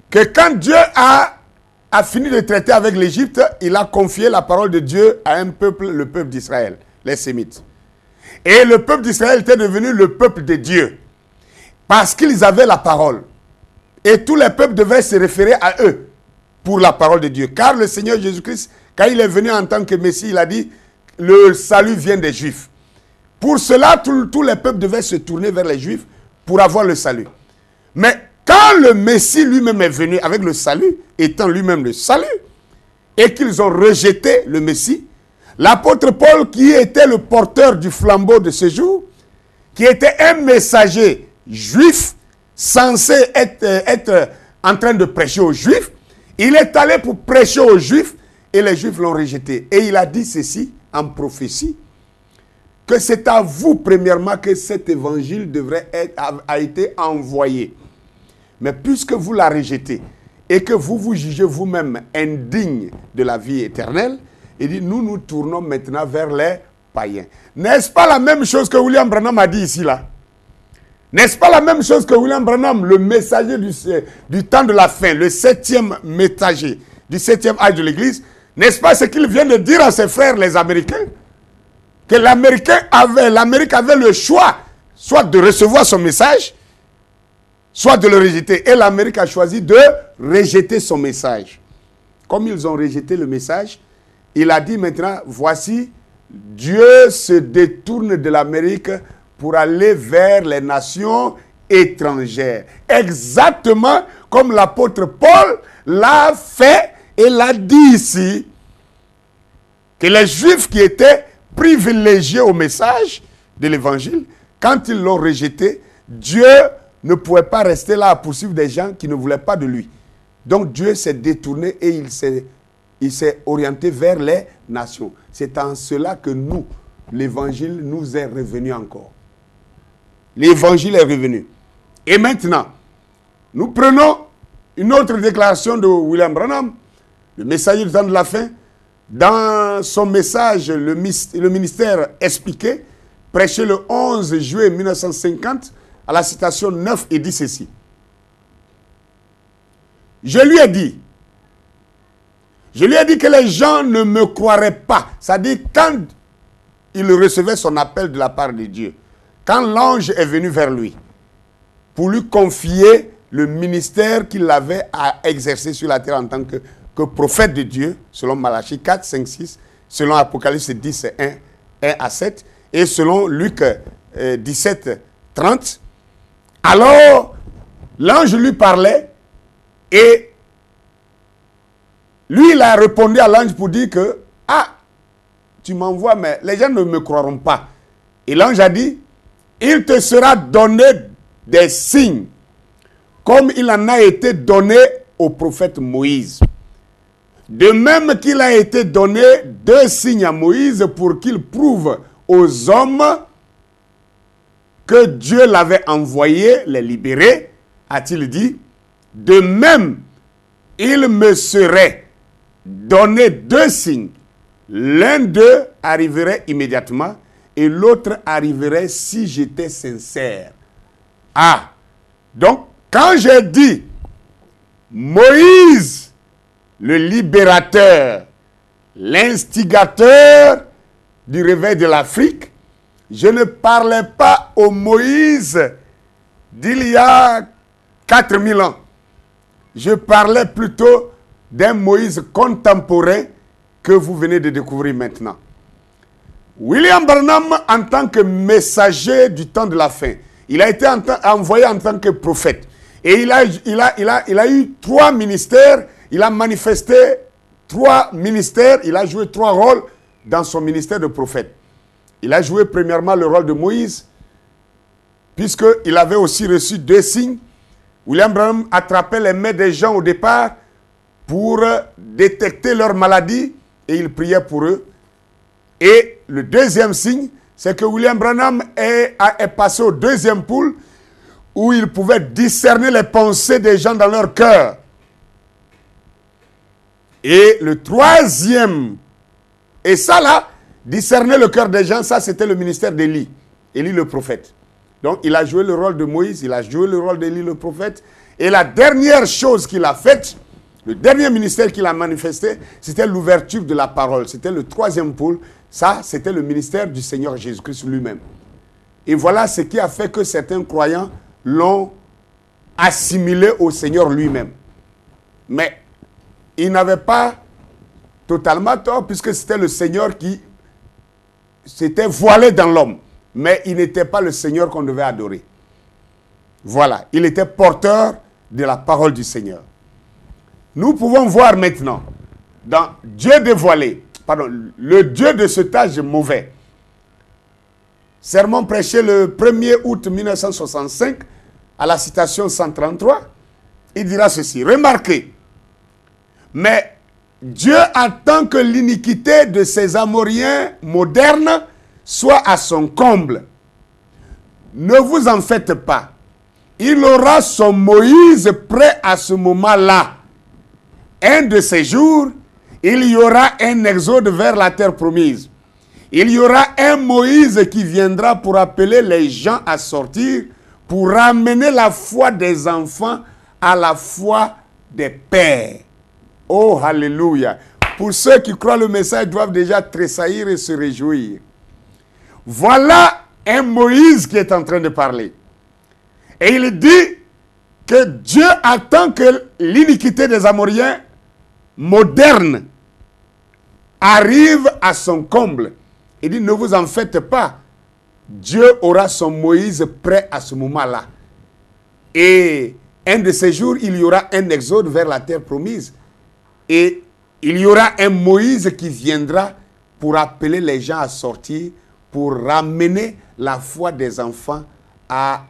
que quand Dieu a fini de traiter avec l'Égypte, il a confié la parole de Dieu à un peuple, le peuple d'Israël, les Sémites. Et le peuple d'Israël était devenu le peuple de Dieu. Parce qu'ils avaient la parole. Et tous les peuples devaient se référer à eux pour la parole de Dieu. Car le Seigneur Jésus-Christ, quand il est venu en tant que Messie, il a dit, le salut vient des Juifs. Pour cela, tous les peuples devaient se tourner vers les Juifs pour avoir le salut. Mais quand le Messie lui-même est venu avec le salut, étant lui-même le salut, et qu'ils ont rejeté le Messie, l'apôtre Paul, qui était le porteur du flambeau de ce jour, qui était un messager juif, censé être en train de prêcher aux Juifs, il est allé pour prêcher aux Juifs, et les Juifs l'ont rejeté. Et il a dit ceci en prophétie, que c'est à vous premièrement que cet évangile a été envoyé. Mais puisque vous la rejetez et que vous vous jugez vous-même indigne de la vie éternelle, il dit, nous nous tournons maintenant vers les païens. N'est-ce pas la même chose que William Branham a dit ici là? N'est-ce pas la même chose que William Branham, le messager du temps de la fin, le 7e messager du 7e âge de l'Église, n'est-ce pas ce qu'il vient de dire à ses frères les Américains? Que l'Amérique avait le choix, soit de recevoir son message, soit de le rejeter. Et l'Amérique a choisi de rejeter son message. Comme ils ont rejeté le message, il a dit maintenant, voici, Dieu se détourne de l'Amérique pour aller vers les nations étrangères. Exactement comme l'apôtre Paul l'a fait et l'a dit ici, que les Juifs qui étaient privilégiés au message de l'Évangile, quand ils l'ont rejeté, Dieu ne pouvait pas rester là à poursuivre des gens qui ne voulaient pas de lui. Donc Dieu s'est détourné et il s'est orienté vers les nations. C'est en cela que nous, l'Évangile nous est revenu encore. L'Évangile est revenu. Et maintenant, nous prenons une autre déclaration de William Branham, le messager du temps de la fin. Dans son message, le ministère expliqué, prêché le 11 juillet 1950, à la citation 9, il dit ceci. Je lui ai dit que les gens ne me croiraient pas. C'est-à-dire quand il recevait son appel de la part de Dieu, quand l'ange est venu vers lui, pour lui confier le ministère qu'il avait à exercer sur la terre en tant que prophète de Dieu, selon Malachie 4, 5, 6, selon Apocalypse 10, 1 à 7, et selon Luc 17, 30. Alors, l'ange lui parlait, et lui, il a répondu à l'ange pour dire que, ah, tu m'envoies, mais les gens ne me croiront pas. Et l'ange a dit, il te sera donné des signes, comme il en a été donné au prophète Moïse. De même qu'il a été donné 2 signes à Moïse pour qu'il prouve aux hommes que Dieu l'avait envoyé, les libérer, a-t-il dit, de même, il me serait donné 2 signes. L'un d'eux arriverait immédiatement et l'autre arriverait si j'étais sincère. Ah, donc quand j'ai dit Moïse, le libérateur, l'instigateur du réveil de l'Afrique, je ne parlais pas au Moïse d'il y a 4000 ans. Je parlais plutôt d'un Moïse contemporain que vous venez de découvrir maintenant. William Branham, en tant que messager du temps de la fin, il a été envoyé en tant que prophète. Et il a eu 3 ministères, il a manifesté 3 ministères, il a joué 3 rôles dans son ministère de prophète. Il a joué premièrement le rôle de Moïse, puisqu'il avait aussi reçu 2 signes. William Branham attrapait les mains des gens au départ pour détecter leur maladie et il priait pour eux. Et le deuxième signe, c'est que William Branham est passé au 2e pôle où il pouvait discerner les pensées des gens dans leur cœur. Et le 3e, et ça là, discerner le cœur des gens, ça c'était le ministère d'Élie, Élie le prophète. Donc il a joué le rôle de Moïse, il a joué le rôle d'Élie le prophète. Et la dernière chose qu'il a faite, le dernier ministère qu'il a manifesté, c'était l'ouverture de la parole. C'était le 3e pôle. Ça, c'était le ministère du Seigneur Jésus-Christ lui-même. Et voilà ce qui a fait que certains croyants l'ont assimilé au Seigneur lui-même. Mais il n'avait pas totalement tort, puisque c'était le Seigneur qui s'était voilé dans l'homme. Mais il n'était pas le Seigneur qu'on devait adorer. Voilà, il était porteur de la parole du Seigneur. Nous pouvons voir maintenant, dans Dieu dévoilé, le Dieu de cet âge mauvais. Sermon prêché le 1er août 1965, à la citation 133, il dira ceci, remarquez, mais Dieu attend que l'iniquité de ces Amoriens modernes soit à son comble. Ne vous en faites pas. Il aura son Moïse prêt à ce moment-là. Un de ces jours, il y aura un exode vers la terre promise. Il y aura un Moïse qui viendra pour appeler les gens à sortir, pour ramener la foi des enfants à la foi des pères. Oh, alléluia. Pour ceux qui croient le message doivent déjà tressaillir et se réjouir. Voilà un Moïse qui est en train de parler. Et il dit que Dieu attend que l'iniquité des Amoriens modernes arrive à son comble. Il dit, ne vous en faites pas. Dieu aura son Moïse prêt à ce moment-là. Et un de ces jours, il y aura un exode vers la terre promise. Et il y aura un Moïse qui viendra pour appeler les gens à sortir, pour ramener la foi des enfants à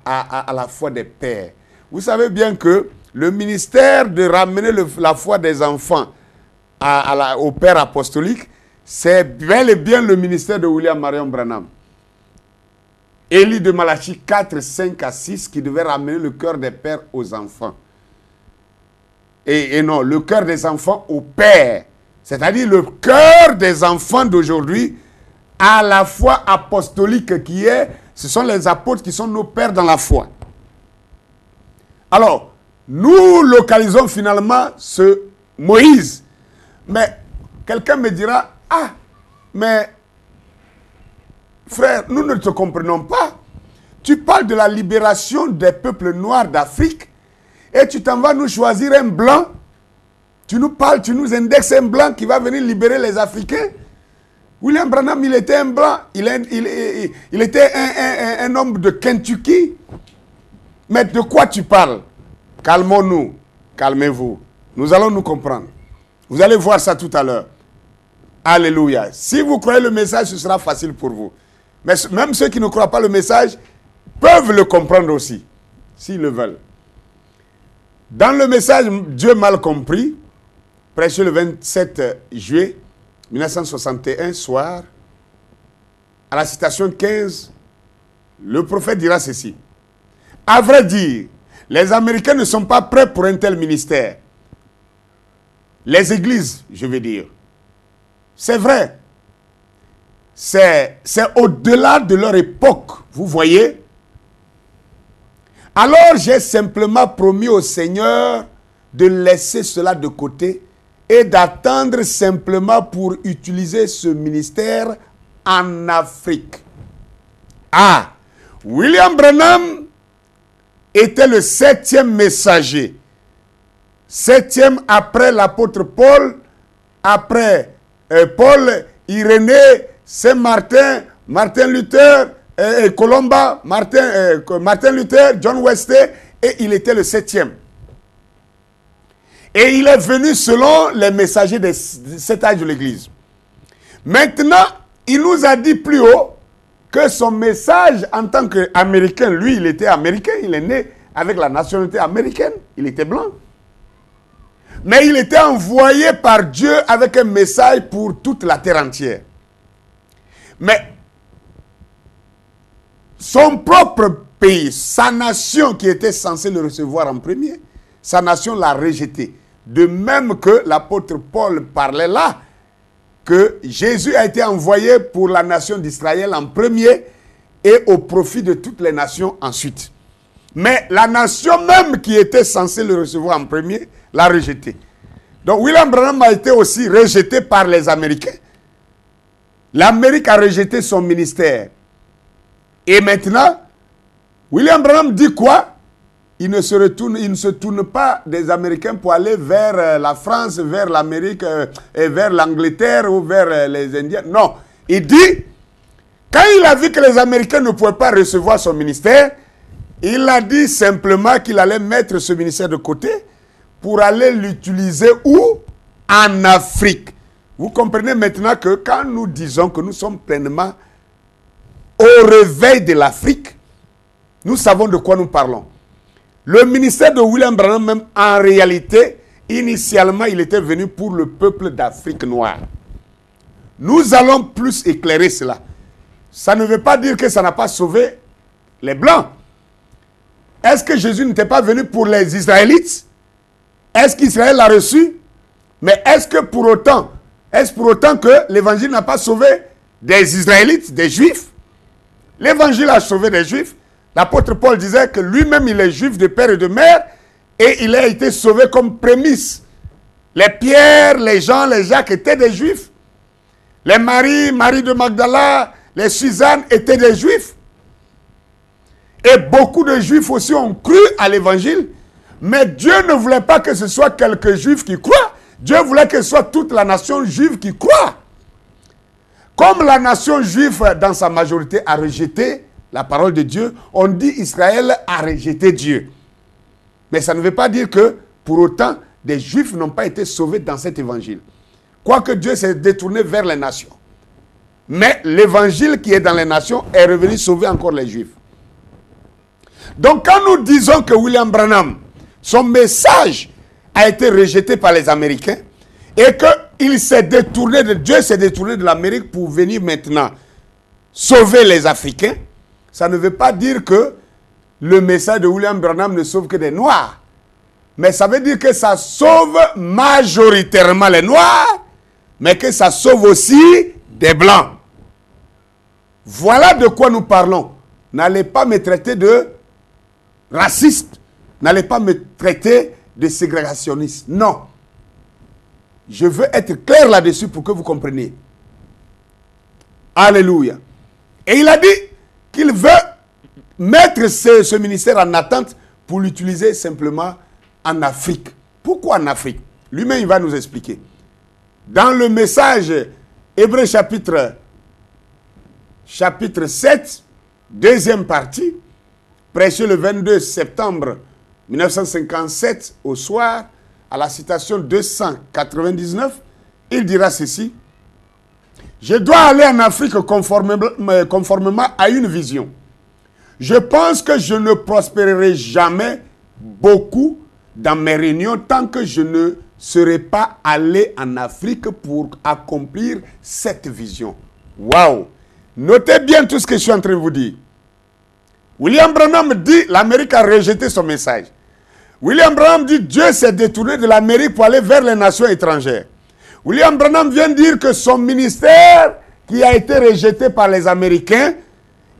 la foi des pères. Vous savez bien que le ministère de ramener la foi des enfants au père apostolique, c'est bel et bien le ministère de William Marion Branham. Élie de Malachie 4, 5 à 6, qui devait ramener le cœur des pères aux enfants. Et non, le cœur des enfants au père. C'est-à-dire le cœur des enfants d'aujourd'hui à la foi apostolique qui est, ce sont les apôtres qui sont nos pères dans la foi. Alors, nous localisons finalement ce Moïse. Mais quelqu'un me dira, ah, mais frère, nous ne te comprenons pas. Tu parles de la libération des peuples noirs d'Afrique et tu t'en vas nous choisir un blanc. Tu nous parles, tu nous indexes un blanc qui va venir libérer les Africains. William Branham, il était un blanc. Il était un homme de Kentucky. Mais de quoi tu parles? Calmons-nous. Calmez-vous. Nous allons nous comprendre. Vous allez voir ça tout à l'heure. Alléluia. Si vous croyez le message, ce sera facile pour vous. Mais même ceux qui ne croient pas le message peuvent le comprendre aussi, s'ils le veulent. Dans le message Dieu mal compris, prêché le 27 juillet 1961, soir, à la citation 15, le prophète dira ceci. À vrai dire, les Américains ne sont pas prêts pour un tel ministère. Les églises, je veux dire. C'est vrai. C'est au-delà de leur époque, vous voyez. Alors j'ai simplement promis au Seigneur de laisser cela de côté et d'attendre simplement pour utiliser ce ministère en Afrique. Ah, William Branham était le 7e messager. 7e après l'apôtre Paul, après Paul, Irénée, Saint-Martin, Martin Luther, Colomba, Martin Luther, John Wesley, et il était le 7e. Et il est venu selon les messagers de cet âge de l'Église. Maintenant, il nous a dit plus haut que son message en tant qu'Américain, lui, il était américain, il est né avec la nationalité américaine, il était blanc. Mais il était envoyé par Dieu avec un message pour toute la terre entière. Mais son propre pays, sa nation qui était censée le recevoir en premier, sa nation l'a rejeté. De même que l'apôtre Paul parlait là, que Jésus a été envoyé pour la nation d'Israël en premier et au profit de toutes les nations ensuite. Mais la nation même qui était censée le recevoir en premier l'a rejeté. Donc William Branham a été aussi rejeté par les Américains. L'Amérique a rejeté son ministère. Et maintenant, William Branham dit quoi? Il ne se tourne pas des Américains pour aller vers la France, vers l'Amérique, et vers l'Angleterre ou vers les Indiens. Non, il dit, quand il a vu que les Américains ne pouvaient pas recevoir son ministère, il a dit simplement qu'il allait mettre ce ministère de côté pour aller l'utiliser où? En Afrique. Vous comprenez maintenant que quand nous disons que nous sommes pleinement au réveil de l'Afrique, nous savons de quoi nous parlons. Le ministère de William Branham, même en réalité, initialement, il était venu pour le peuple d'Afrique noire. Nous allons plus éclairer cela. Ça ne veut pas dire que ça n'a pas sauvé les Blancs. Est-ce que Jésus n'était pas venu pour les Israélites? Est-ce qu'Israël l'a reçu? Mais est-ce pour autant que l'évangile n'a pas sauvé des Israélites, des Juifs? L'évangile a sauvé des Juifs. L'apôtre Paul disait que lui-même, il est juif de père et de mère et il a été sauvé comme prémisse. Les Pierre, les Jean, les Jacques étaient des Juifs. Les Marie de Magdala, les Suzanne étaient des Juifs. Et beaucoup de Juifs aussi ont cru à l'évangile. Mais Dieu ne voulait pas que ce soit quelques Juifs qui croient. Dieu voulait que ce soit toute la nation juive qui croit. Comme la nation juive, dans sa majorité, a rejeté la parole de Dieu, on dit Israël a rejeté Dieu. Mais ça ne veut pas dire que, pour autant, des Juifs n'ont pas été sauvés dans cet évangile. Quoique Dieu s'est détourné vers les nations. Mais l'évangile qui est dans les nations est revenu sauver encore les Juifs. Donc quand nous disons que William Branham, son message a été rejeté par les Américains et qu'il s'est détourné de Dieu, s'est détourné de l'Amérique pour venir maintenant sauver les Africains, ça ne veut pas dire que le message de William Branham ne sauve que des Noirs. Mais ça veut dire que ça sauve majoritairement les Noirs, mais que ça sauve aussi des Blancs. Voilà de quoi nous parlons. N'allez pas me traiter de raciste. N'allez pas me traiter de ségrégationniste. Non. Je veux être clair là-dessus pour que vous compreniez. Alléluia. Et il a dit qu'il veut mettre ce ministère en attente pour l'utiliser simplement en Afrique. Pourquoi en Afrique? Lui-même, il va nous expliquer. Dans le message Hébreux chapitre 7, deuxième partie, prêché le 22 septembre 1957 au soir, à la citation 299, il dira ceci: je dois aller en Afrique conformément à une vision. Je pense que je ne prospérerai jamais beaucoup dans mes réunions tant que je ne serai pas allé en Afrique pour accomplir cette vision. Waouh! Notez bien tout ce que je suis en train de vous dire. William Branham dit l'Amérique a rejeté son message. William Branham dit Dieu s'est détourné de l'Amérique pour aller vers les nations étrangères. William Branham vient dire que son ministère, qui a été rejeté par les Américains,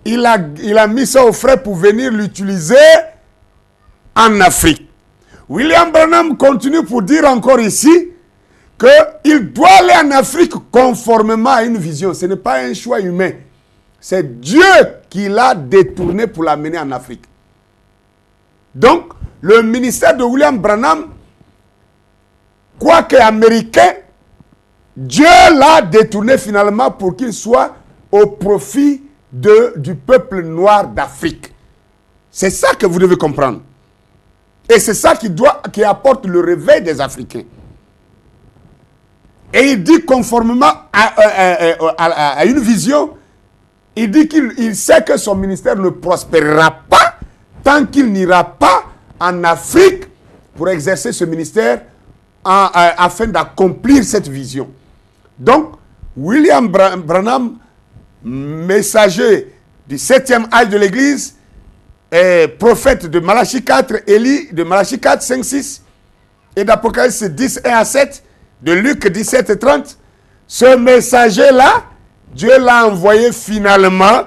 il a mis ça au frais pour venir l'utiliser en Afrique. William Branham continue pour dire encore ici qu'il doit aller en Afrique conformément à une vision. Ce n'est pas un choix humain. C'est Dieu qui l'a détourné pour l'amener en Afrique. Donc, le ministère de William Branham, quoique américain, Dieu l'a détourné finalement pour qu'il soit au profit du peuple noir d'Afrique. C'est ça que vous devez comprendre. Et c'est ça qui apporte le réveil des Africains. Et il dit conformément à une vision, il dit qu'il sait que son ministère ne prospérera pas tant qu'il n'ira pas en Afrique pour exercer ce ministère afin d'accomplir cette vision. Donc, William Branham, messager du 7e âge de l'Église, prophète de Malachie 4, Élie de Malachie 4, 5, 6, et d'Apocalypse 10, 1 à 7, de Luc 17, 30, ce messager-là, Dieu l'a envoyé finalement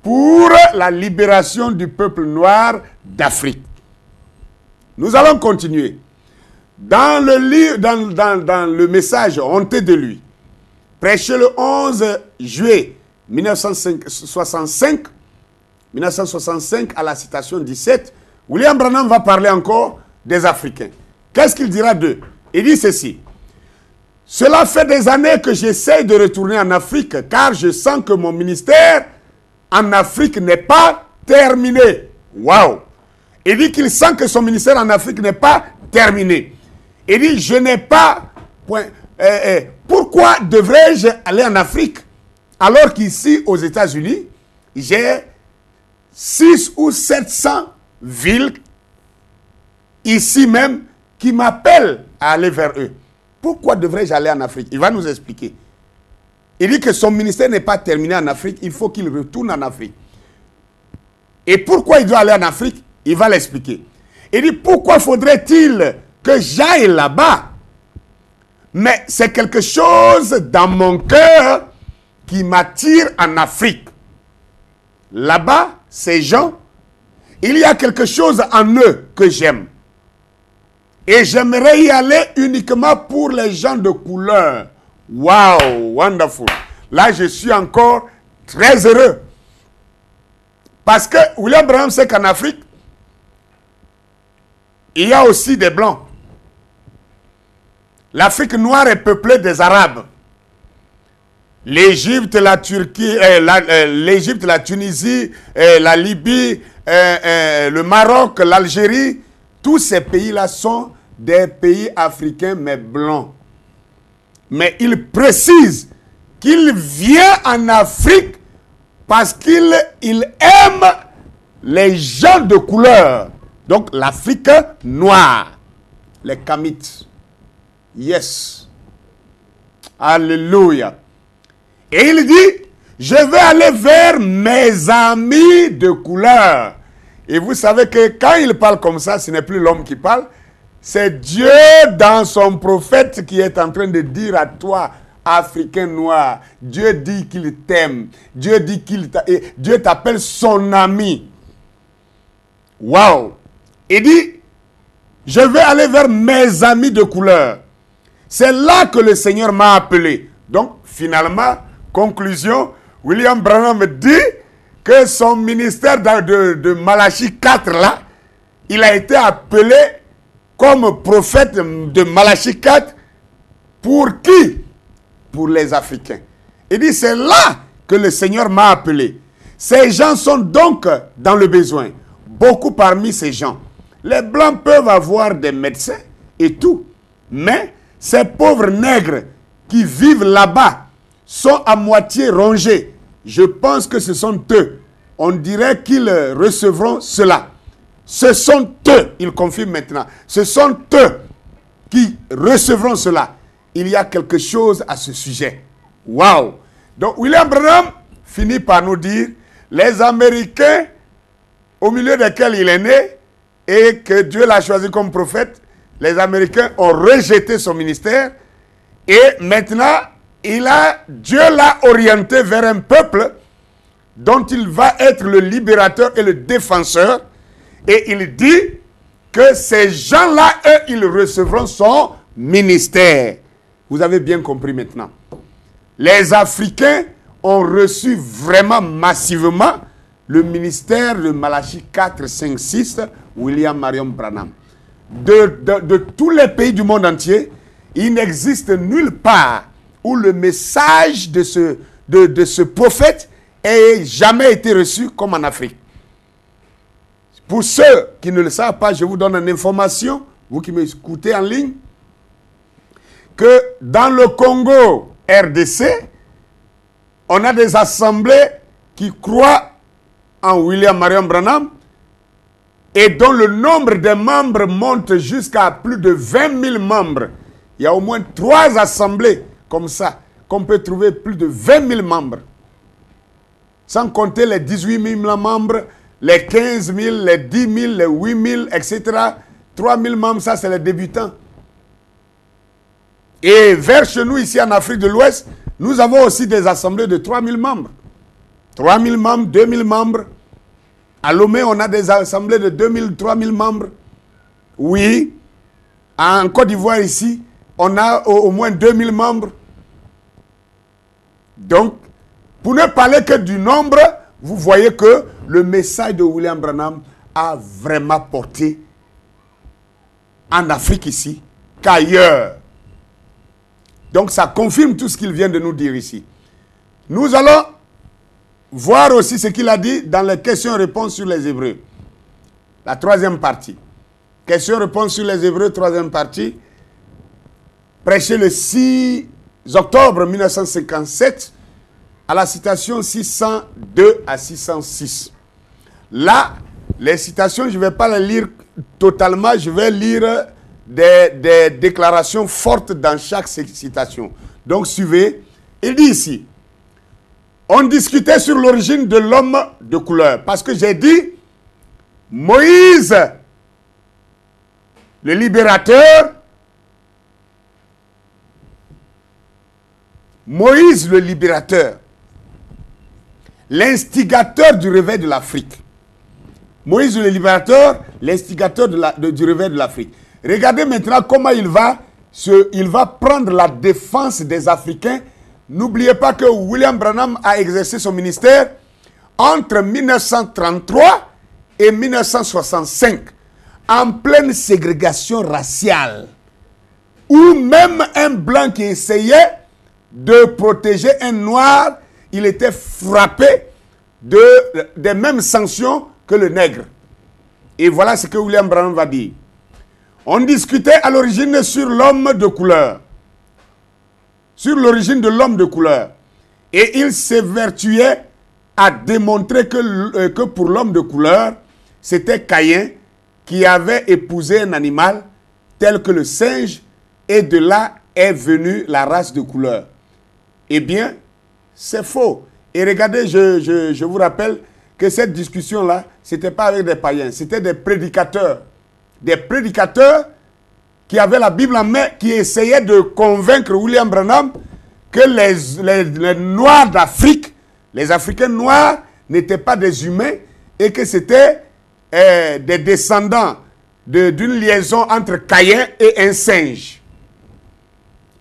pour la libération du peuple noir d'Afrique. Nous allons continuer. Dans le message honteux de lui, prêché le 11 juillet 1965 à la citation 17, William Branham va parler encore des Africains. Qu'est-ce qu'il dira d'eux? Il dit ceci: cela fait des années que j'essaie de retourner en Afrique car je sens que mon ministère en Afrique n'est pas terminé. Waouh! Il dit qu'il sent que son ministère en Afrique n'est pas terminé. Il dit, je n'ai pas... pourquoi devrais-je aller en Afrique alors qu'ici, aux États-Unis, j'ai 600 ou 700 villes, ici même, qui m'appellent à aller vers eux. Pourquoi devrais-je aller en Afrique? Il va nous expliquer. Il dit que son ministère n'est pas terminé en Afrique, il faut qu'il retourne en Afrique. Et pourquoi il doit aller en Afrique? Il va l'expliquer. Il dit, pourquoi faudrait-il que j'aille là-bas? Mais c'est quelque chose dans mon cœur qui m'attire en Afrique. Là-bas, ces gens, il y a quelque chose en eux que j'aime. Et j'aimerais y aller uniquement pour les gens de couleur. Wow, wonderful. Là, je suis encore très heureux. Parce que William Branham sait qu'en Afrique, il y a aussi des Blancs. L'Afrique noire est peuplée des Arabes. L'Égypte, la Turquie, la Tunisie, la Libye, le Maroc, l'Algérie, tous ces pays-là sont des pays africains, mais blancs. Mais il précise qu'il vient en Afrique parce qu'il aime les gens de couleur. Donc l'Afrique noire, les Kamites. Yes. Alléluia. Et il dit, je vais aller vers mes amis de couleur. Et vous savez que quand il parle comme ça, ce n'est plus l'homme qui parle, c'est Dieu dans son prophète qui est en train de dire à toi, Africain noir, Dieu dit qu'il t'aime. Dieu dit Dieu t'appelle son ami. Waouh! Il dit, je vais aller vers mes amis de couleur. C'est là que le Seigneur m'a appelé. Donc, finalement, conclusion, William Branham dit que son ministère de Malachie 4, là, il a été appelé comme prophète de Malachie 4 pour qui? Pour les Africains. Il dit, c'est là que le Seigneur m'a appelé. Ces gens sont donc dans le besoin. Beaucoup parmi ces gens. Les Blancs peuvent avoir des médecins et tout. Mais ces pauvres nègres qui vivent là-bas sont à moitié rongés. Je pense que ce sont eux. On dirait qu'ils recevront cela. Ce sont eux, il confirme maintenant, ce sont eux qui recevront cela. Il y a quelque chose à ce sujet. Waouh! Donc William Branham finit par nous dire, les Américains, au milieu desquels il est né, et que Dieu l'a choisi comme prophète, les Américains ont rejeté son ministère, et maintenant, Dieu l'a orienté vers un peuple dont il va être le libérateur et le défenseur, et il dit que ces gens-là, eux, ils recevront son ministère. Vous avez bien compris maintenant. Les Africains ont reçu vraiment massivement le ministère de Malachie 4, 5, 6, William Marion Branham. De tous les pays du monde entier, il n'existe nulle part où le message de ce prophète ait jamais été reçu comme en Afrique. Pour ceux qui ne le savent pas, je vous donne une information, vous qui m'écoutez en ligne, que dans le Congo RDC, on a des assemblées qui croient en William Marion Branham et dont le nombre de membres monte jusqu'à plus de 20 000 membres. Il y a au moins 3 assemblées comme ça, qu'on peut trouver plus de 20 000 membres. Sans compter les 18 000 membres, les 15 000, les 10 000, les 8 000, etc. 3 000 membres, ça c'est les débutants. Et vers chez nous, ici en Afrique de l'Ouest, nous avons aussi des assemblées de 3 000 membres. 3 000 membres, 2 000 membres. À Lomé, on a des assemblées de 2 000, 3 000 membres. Oui. En Côte d'Ivoire, ici, on a au moins 2 000 membres. Donc, pour ne parler que du nombre, vous voyez que le message de William Branham a vraiment porté en Afrique ici qu'ailleurs. Donc ça confirme tout ce qu'il vient de nous dire ici. Nous allons voir aussi ce qu'il a dit dans les questions-réponses sur les Hébreux. La 3e partie. Questions-réponses sur les Hébreux, 3e partie. Prêché le 6 octobre 1957 à la citation 602 à 606. Là, les citations, je ne vais pas les lire totalement, je vais lire des déclarations fortes dans chaque citation. Donc, suivez. Il dit ici, on discutait sur l'origine de l'homme de couleur. Parce que j'ai dit, Moïse, le libérateur, Moïse, le libérateur, l'instigateur du réveil de l'Afrique. Moïse, le libérateur, l'instigateur du réveil de l'Afrique. Regardez maintenant comment il va prendre la défense des Africains. N'oubliez pas que William Branham a exercé son ministère entre 1933 et 1965, en pleine ségrégation raciale, où même un blanc qui essayait de protéger un noir, il était frappé des mêmes sanctions que le nègre. Et voilà ce que William Branham va dire. On discutait à l'origine sur l'homme de couleur. Sur l'origine de l'homme de couleur. Et il s'évertuait à démontrer que pour l'homme de couleur, c'était Caïn qui avait épousé un animal tel que le singe, et de là est venue la race de couleur. Eh bien, c'est faux. Et regardez, je vous rappelle que cette discussion-là, ce n'était pas avec des païens, c'était des prédicateurs. Des prédicateurs qui avaient la Bible en main, qui essayaient de convaincre William Branham que les Noirs d'Afrique, les Africains noirs, n'étaient pas des humains et que c'était des descendants d'une liaison entre Caïn et un singe.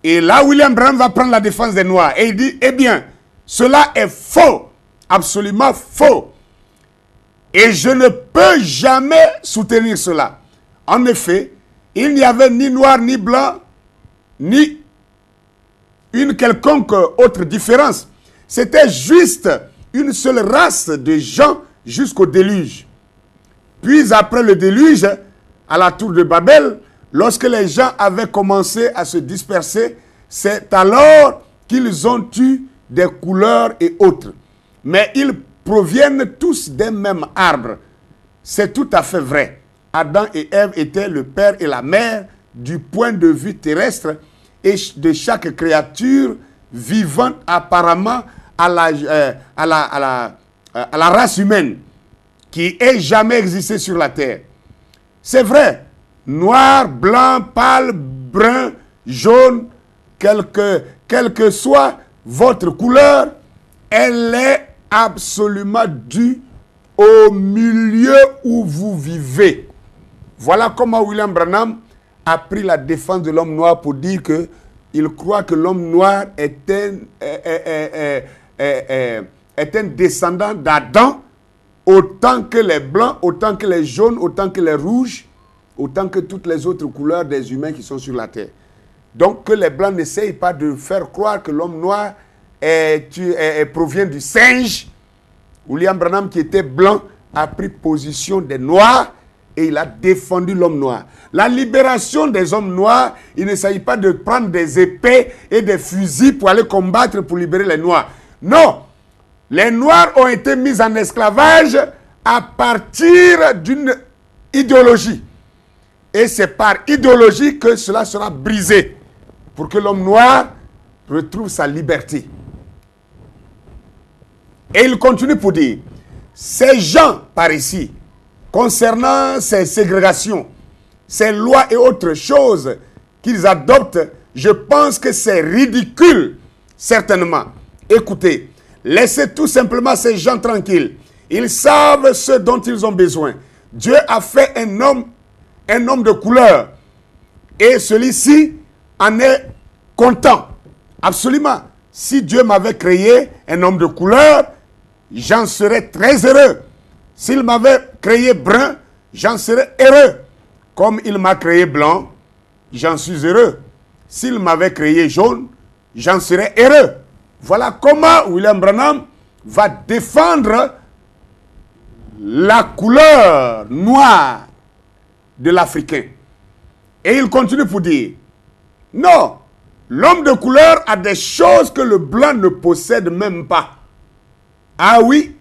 Et là, William Branham va prendre la défense des Noirs et il dit, eh bien, cela est faux, absolument faux. Et je ne peux jamais soutenir cela. En effet, il n'y avait ni noir, ni blanc, ni une quelconque autre différence. C'était juste une seule race de gens jusqu'au déluge. Puis après le déluge, à la tour de Babel, lorsque les gens avaient commencé à se disperser, c'est alors qu'ils ont eu des couleurs et autres. Mais ils proviennent tous d'un même arbre. C'est tout à fait vrai. Adam et Ève étaient le père et la mère du point de vue terrestre et de chaque créature vivante apparemment à la race humaine qui ait jamais existé sur la terre. C'est vrai, noir, blanc, pâle, brun, jaune, quelle que soit votre couleur, elle est absolument due au milieu où vous vivez. Voilà comment William Branham a pris la défense de l'homme noir pour dire qu'il croit que l'homme noir est un descendant d'Adam, autant que les blancs, autant que les jaunes, autant que les rouges, autant que toutes les autres couleurs des humains qui sont sur la terre. Donc que les blancs n'essayent pas de faire croire que l'homme noir provient du singe. William Branham, qui était blanc, a pris position des noirs et il a défendu l'homme noir. La libération des hommes noirs, il ne s'agit pas de prendre des épées et des fusils pour aller combattre pour libérer les noirs. Non, les noirs ont été mis en esclavage à partir d'une idéologie. Et c'est par idéologie que cela sera brisé pour que l'homme noir retrouve sa liberté. Et il continue pour dire, ces gens par ici, concernant ces ségrégations, ces lois et autres choses qu'ils adoptent, je pense que c'est ridicule, certainement. Écoutez, laissez tout simplement ces gens tranquilles. Ils savent ce dont ils ont besoin. Dieu a fait un homme de couleur. Et celui-ci en est content. Absolument. Si Dieu m'avait créé un homme de couleur, j'en serais très heureux. S'il m'avait créé brun, j'en serais heureux. Comme il m'a créé blanc, j'en suis heureux. S'il m'avait créé jaune, j'en serais heureux. Voilà comment William Branham va défendre la couleur noire de l'Africain. Et il continue pour dire, non, l'homme de couleur a des choses que le blanc ne possède même pas. Ah oui,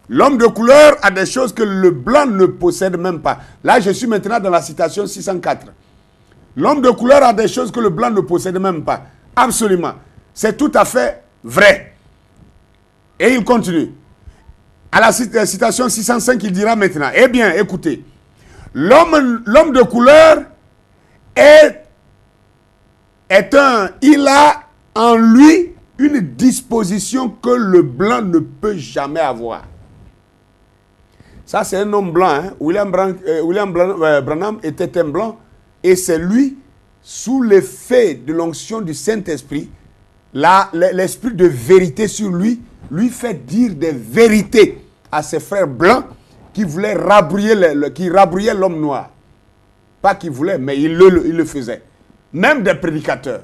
l'homme de couleur a des choses que le blanc ne possède même pas. Là, je suis maintenant dans la citation 604. L'homme de couleur a des choses que le blanc ne possède même pas. Absolument. C'est tout à fait vrai. Et il continue. À la citation 605, il dira maintenant, eh bien, écoutez, l'homme de couleur il a en lui une disposition que le blanc ne peut jamais avoir. Ça, c'est un homme blanc. Hein? William Branham était un blanc. Et c'est lui, sous l'effet de l'onction du Saint-Esprit, l'esprit de vérité sur lui fait dire des vérités à ses frères blancs qui voulaient rabrouiller l'homme noir. Pas qu'il voulait, mais il le faisait. Même des prédicateurs.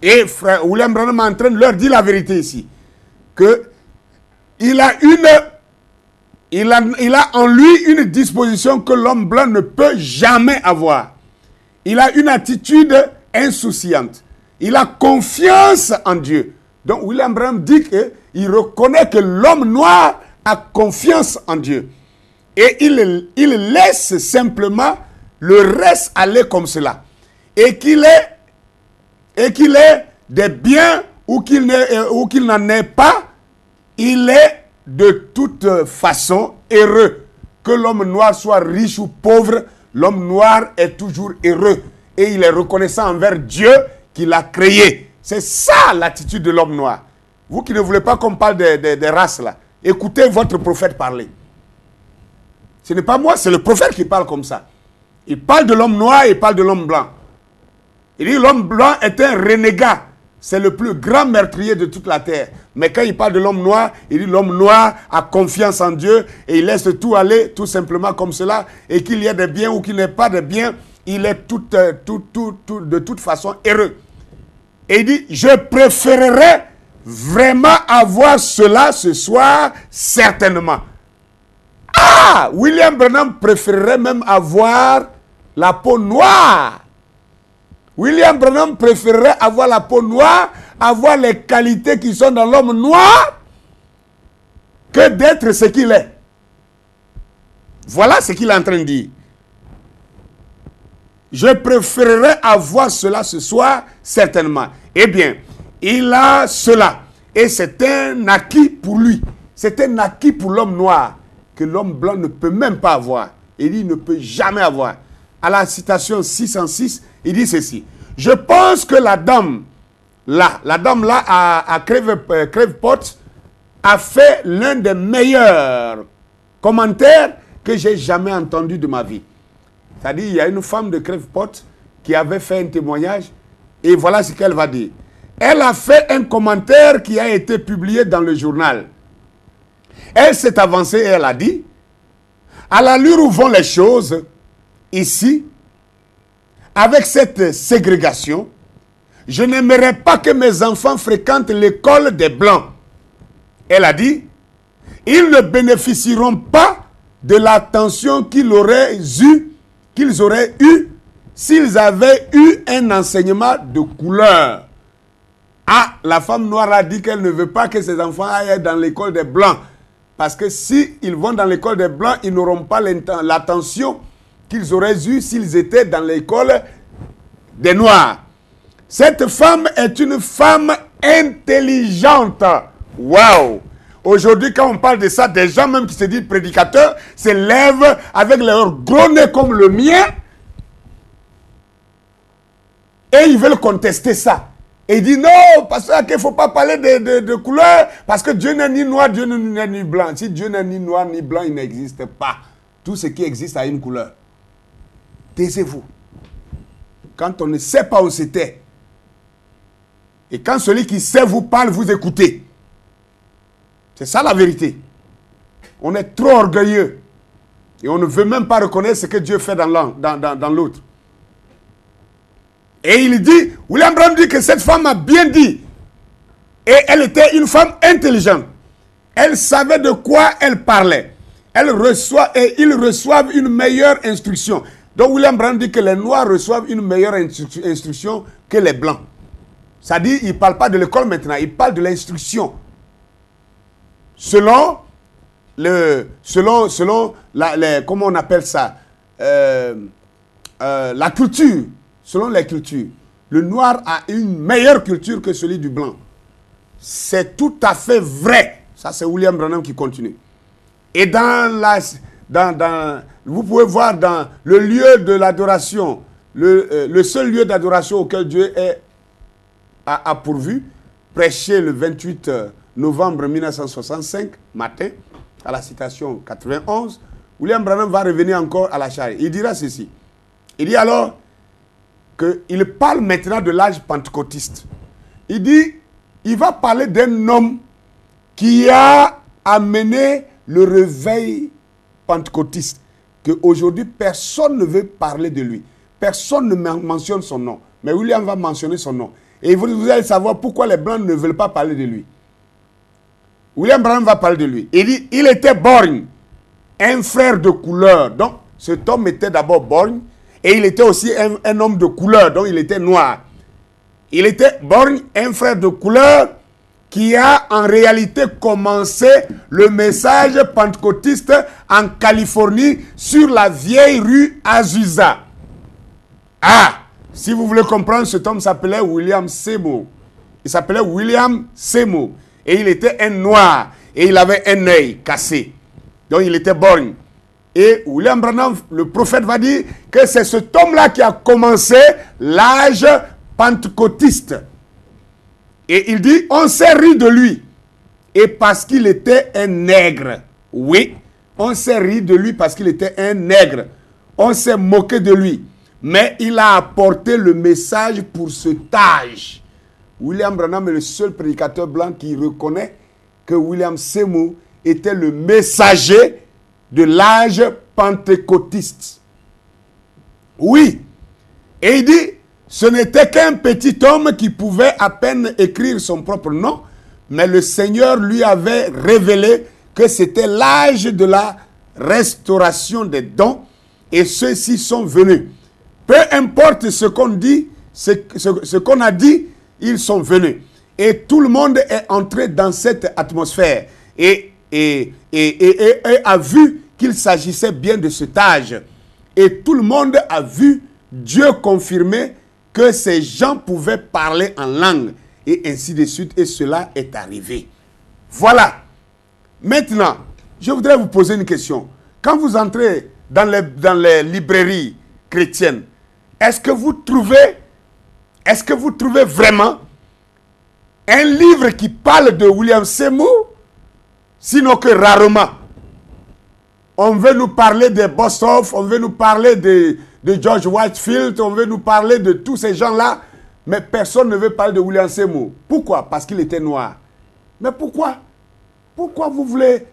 Et frère William Branham est en train de leur dire la vérité ici. Il a en lui une disposition que l'homme blanc ne peut jamais avoir. Il a une attitude insouciante. Il a confiance en Dieu. Donc William Branham dit qu'il reconnaît que l'homme noir a confiance en Dieu. Et il laisse simplement le reste aller comme cela. Et qu'il ait des biens ou qu'il n'en ait pas, il est de toute façon heureux. Que l'homme noir soit riche ou pauvre, l'homme noir est toujours heureux. Et il est reconnaissant envers Dieu qui l'a créé. C'est ça l'attitude de l'homme noir. Vous qui ne voulez pas qu'on parle des races là, écoutez votre prophète parler. Ce n'est pas moi, c'est le prophète qui parle comme ça. Il parle de l'homme noir et il parle de l'homme blanc. Il dit l'homme blanc est un renégat. C'est le plus grand meurtrier de toute la terre. Mais quand il parle de l'homme noir, il dit l'homme noir a confiance en Dieu et il laisse tout aller tout simplement comme cela. Et qu'il y ait des biens ou qu'il n'y ait pas de biens, il est de toute façon heureux. Et il dit, je préférerais vraiment avoir cela ce soir, certainement. Ah, William Branham préférerait même avoir la peau noire. William Branham préférerait avoir la peau noire, avoir les qualités qui sont dans l'homme noir, que d'être ce qu'il est. Voilà ce qu'il est en train de dire. Je préférerais avoir cela ce soir, certainement. Eh bien, il a cela. Et c'est un acquis pour lui. C'est un acquis pour l'homme noir que l'homme blanc ne peut même pas avoir. Il dit, il ne peut jamais avoir. À la citation 606, il dit ceci. Je pense que la dame là à Crèveport a fait l'un des meilleurs commentaires que j'ai jamais entendu de ma vie. C'est-à-dire, il y a une femme de Crèveport qui avait fait un témoignage et voilà ce qu'elle va dire. Elle a fait un commentaire qui a été publié dans le journal. Elle s'est avancée et elle a dit, à l'allure où vont les choses, ici, avec cette ségrégation, je n'aimerais pas que mes enfants fréquentent l'école des Blancs. Elle a dit, ils ne bénéficieront pas de l'attention qu'ils auraient eu s'ils avaient eu un enseignement de couleur. Ah, la femme noire a dit qu'elle ne veut pas que ses enfants aillent dans l'école des Blancs. Parce que s'ils vont dans l'école des Blancs, ils n'auront pas l'attention qu'ils auraient eu s'ils étaient dans l'école des Noirs. Cette femme est une femme intelligente. Waouh! Aujourd'hui, quand on parle de ça, des gens même qui se disent prédicateurs se lèvent avec leur gros nez comme le mien et ils veulent contester ça. Et il dit non, parce qu'il ne faut pas parler de couleur, parce que Dieu n'est ni noir, Dieu n'est ni blanc. Si Dieu n'est ni noir ni blanc, il n'existe pas. Tout ce qui existe a une couleur. Taisez-vous. Quand on ne sait pas où c'était, et quand celui qui sait vous parle, vous écoutez. C'est ça la vérité. On est trop orgueilleux. Et on ne veut même pas reconnaître ce que Dieu fait dans l'autre. Et il dit, William Branham dit que cette femme a bien dit. Et elle était une femme intelligente. Elle savait de quoi elle parlait. Ils reçoivent une meilleure instruction. Donc William Branham dit que les Noirs reçoivent une meilleure instruction que les Blancs. Ça dit, il ne parle pas de l'école maintenant, il parle de l'instruction. Selon comment on appelle ça, la culture. Selon les cultures, le noir a une meilleure culture que celui du blanc. C'est tout à fait vrai. Ça, c'est William Branham qui continue. Et vous pouvez voir dans le lieu de l'adoration, le seul lieu d'adoration auquel Dieu a pourvu, prêché le 28 novembre 1965, matin, à la citation 91, William Branham va revenir encore à la charge. Il dira ceci. Il dit alors qu'il parle maintenant de l'âge pentecôtiste. Il dit, il va parler d'un homme qui a amené le réveil pentecôtiste. Qu'aujourd'hui, personne ne veut parler de lui. Personne ne mentionne son nom. Mais William va mentionner son nom. Et vous allez savoir pourquoi les Blancs ne veulent pas parler de lui. William Branham va parler de lui. Il dit, il était borgne, un frère de couleur. Donc, cet homme était d'abord borgne. Et il était aussi un homme de couleur, donc il était noir. Il était borgne, un frère de couleur qui a en réalité commencé le message pentecôtiste en Californie sur la vieille rue Azusa. Ah, si vous voulez comprendre, cet homme s'appelait William Seymour. Il s'appelait William Seymour. Et il était un noir. Et il avait un œil cassé. Donc il était borgne. Et William Branham, le prophète, va dire que c'est cet homme-là qui a commencé l'âge pentecôtiste. Et il dit, on s'est ri de lui. Et parce qu'il était un nègre. Oui, on s'est ri de lui parce qu'il était un nègre. On s'est moqué de lui. Mais il a apporté le message pour cet âge. William Branham est le seul prédicateur blanc qui reconnaît que William Seymour était le messager de l'âge pentecôtiste. Oui. Et il dit, ce n'était qu'un petit homme qui pouvait à peine écrire son propre nom, mais le Seigneur lui avait révélé que c'était l'âge de la restauration des dons, et ceux-ci sont venus. Peu importe ce qu'on dit, ce qu'on a dit, ils sont venus. Et tout le monde est entré dans cette atmosphère et a vu qu'il s'agissait bien de cet âge. Et tout le monde a vu Dieu confirmer que ces gens pouvaient parler en langue. Et ainsi de suite. Et cela est arrivé. Voilà. Maintenant, je voudrais vous poser une question. Quand vous entrez dans les librairies chrétiennes, est-ce que vous trouvez vraiment un livre qui parle de William Seymour? Sinon que rarement. On veut nous parler de Bosworth, on veut nous parler de George Whitefield, on veut nous parler de tous ces gens-là, mais personne ne veut parler de William Seymour. Pourquoi? Parce qu'il était noir. Mais pourquoi? Pourquoi vous voulez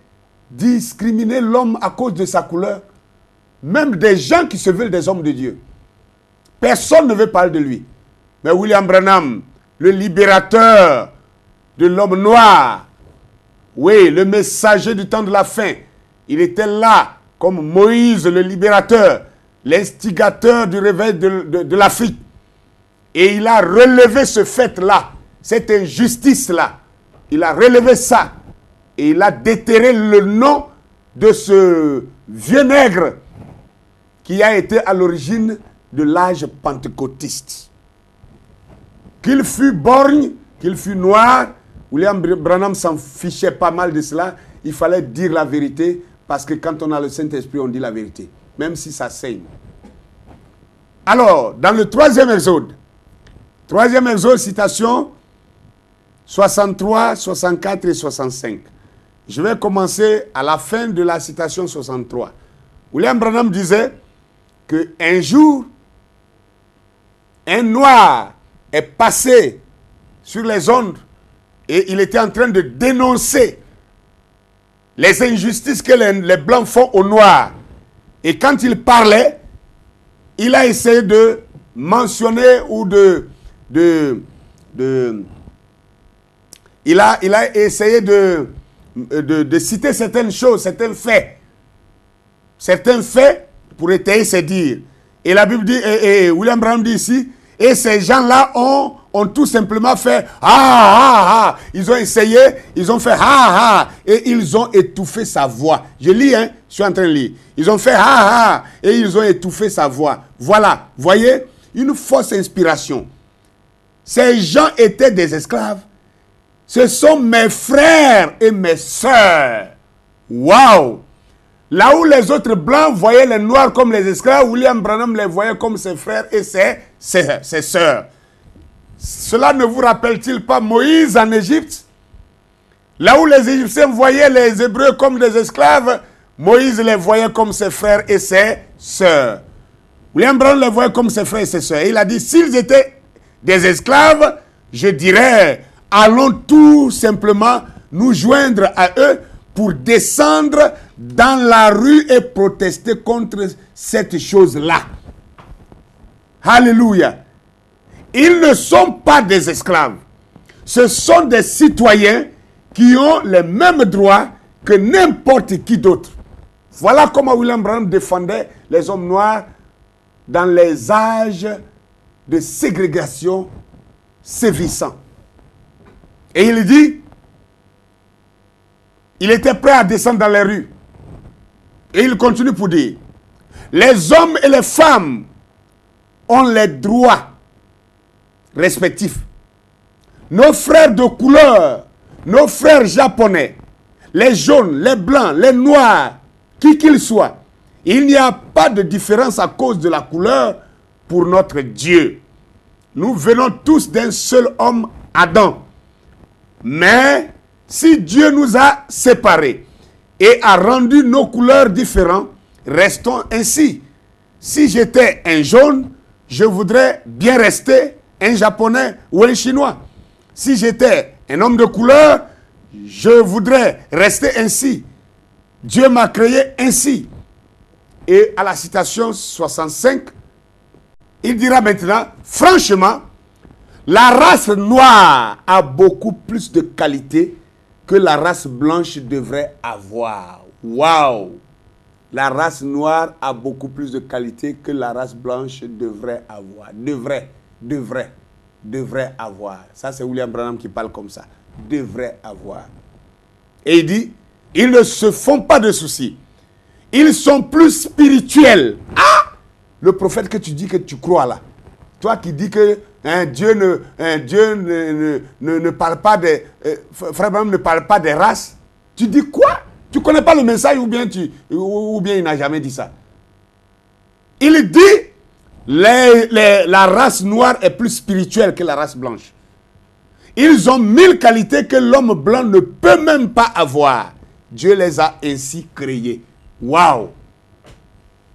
discriminer l'homme à cause de sa couleur? Même des gens qui se veulent des hommes de Dieu. Personne ne veut parler de lui. Mais William Branham, le libérateur de l'homme noir, oui, le messager du temps de la fin, il était là comme Moïse, le libérateur, l'instigateur du réveil de l'Afrique. Et il a relevé ce fait-là, cette injustice-là. Il a relevé ça. Et il a déterré le nom de ce vieux nègre qui a été à l'origine de l'âge pentecôtiste. Qu'il fût borgne, qu'il fût noir, William Branham s'en fichait pas mal de cela. Il fallait dire la vérité, parce que quand on a le Saint-Esprit, on dit la vérité, même si ça saigne. Alors, dans le troisième exode, citation 63, 64 et 65. Je vais commencer à la fin de la citation 63. William Branham disait qu'un jour, un noir est passé sur les ondes et il était en train de dénoncer les injustices que les blancs font aux noirs. Et quand il parlait, il a essayé de mentionner ou il a essayé de citer certaines choses, certains faits pour étayer ses dires. Et la Bible dit, et William Branham dit ici, et ces gens-là ont tout simplement fait ah. Ils ont essayé, ils ont fait ah, et ils ont étouffé sa voix. Je lis, hein, je suis en train de lire. Ils ont fait ah, et ils ont étouffé sa voix. Voilà, voyez, une fausse inspiration. Ces gens étaient des esclaves. Ce sont mes frères et mes sœurs. Waouh! Là où les autres blancs voyaient les noirs comme les esclaves, William Branham les voyait comme ses frères et ses sœurs. Cela ne vous rappelle-t-il pas Moïse en Égypte? Là où les Égyptiens voyaient les Hébreux comme des esclaves, Moïse les voyait comme ses frères et ses sœurs. William Branham les voyait comme ses frères et ses sœurs. Et il a dit, s'ils étaient des esclaves, je dirais, allons tout simplement nous joindre à eux pour descendre dans la rue et protester contre cette chose-là. Alléluia. Ils ne sont pas des esclaves. Ce sont des citoyens qui ont les mêmes droits que n'importe qui d'autre. Voilà comment William Branham défendait les hommes noirs dans les âges de ségrégation sévissants. Et il dit, il était prêt à descendre dans les rues. Et il continue pour dire, les hommes et les femmes ont les droits respectifs. Nos frères de couleur, nos frères japonais, les jaunes, les blancs, les noirs, qui qu'ils soient, il n'y a pas de différence à cause de la couleur pour notre Dieu. Nous venons tous d'un seul homme, Adam. Mais si Dieu nous a séparés et a rendu nos couleurs différentes, restons ainsi. Si j'étais un jaune, je voudrais bien rester un japonais ou un chinois. Si j'étais un homme de couleur, je voudrais rester ainsi. Dieu m'a créé ainsi. Et à la citation 65, il dira maintenant, franchement, la race noire a beaucoup plus de qualité que la race blanche devrait avoir. Waouh! La race noire a beaucoup plus de qualité que la race blanche devrait avoir. Devrait avoir. Ça, c'est William Branham qui parle comme ça. Devrait avoir. Et il dit, ils ne se font pas de soucis. Ils sont plus spirituels. Ah! Le prophète que tu dis que tu crois là. Toi qui dis que Dieu ne parle pas des... Frère Branham ne parle pas des races. Tu dis quoi? Tu ne connais pas le message ou bien il n'a jamais dit ça. Il dit la race noire est plus spirituelle que la race blanche. Ils ont 1000 qualités que l'homme blanc ne peut même pas avoir. Dieu les a ainsi créés. Waouh!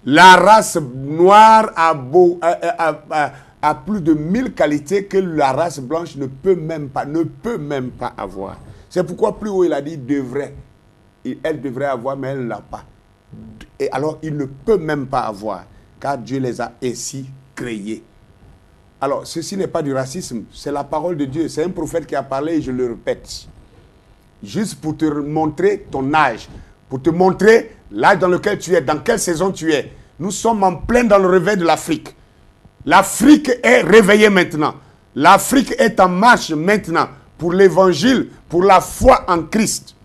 La race noire a plus de 1000 qualités que la race blanche ne peut même pas avoir. C'est pourquoi plus haut il a dit devrait. Elle devrait avoir, mais elle ne l'a pas. Et alors, il ne peut même pas avoir, car Dieu les a ainsi créés. Alors, ceci n'est pas du racisme, c'est la parole de Dieu. C'est un prophète qui a parlé et je le répète. Juste pour te montrer ton âge, pour te montrer l'âge dans lequel tu es, dans quelle saison tu es. Nous sommes en plein dans le réveil de l'Afrique. L'Afrique est réveillée maintenant. L'Afrique est en marche maintenant pour l'évangile, pour la foi en Christ.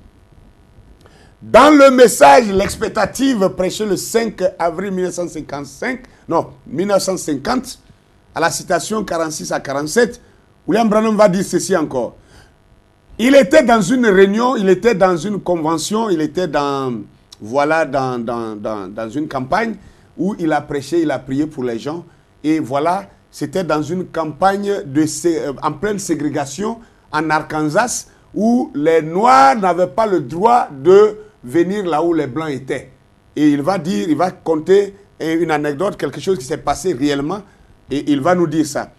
Dans le message, l'expectative prêché le 5 avril 1950, à la citation 46 à 47, William Branham va dire ceci encore. Il était dans une réunion, il était dans une convention, il était dans une campagne où il a prêché, il a prié pour les gens. Et voilà, c'était dans une campagne en pleine ségrégation en Arkansas où les Noirs n'avaient pas le droit de venir là où les Blancs étaient. Et il va conter une anecdote, quelque chose qui s'est passé réellement, et il va nous dire ça.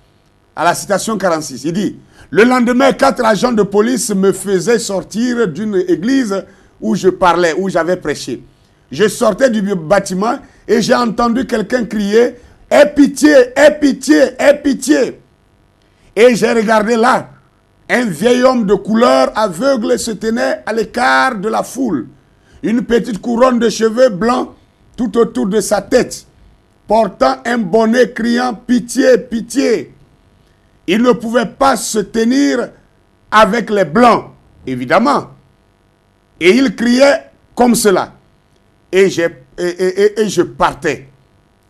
À la citation 46, il dit, le lendemain, 4 agents de police me faisaient sortir d'une église où je parlais, où j'avais prêché. Je sortais du bâtiment et j'ai entendu quelqu'un crier, « Aie pitié, aie pitié, aie pitié !» Et j'ai regardé là, un vieil homme de couleur aveugle se tenait à l'écart de la foule. Une petite couronne de cheveux blancs tout autour de sa tête, portant un bonnet criant « Pitié, pitié !» Il ne pouvait pas se tenir avec les blancs, évidemment. Et il criait comme cela. Et je partais.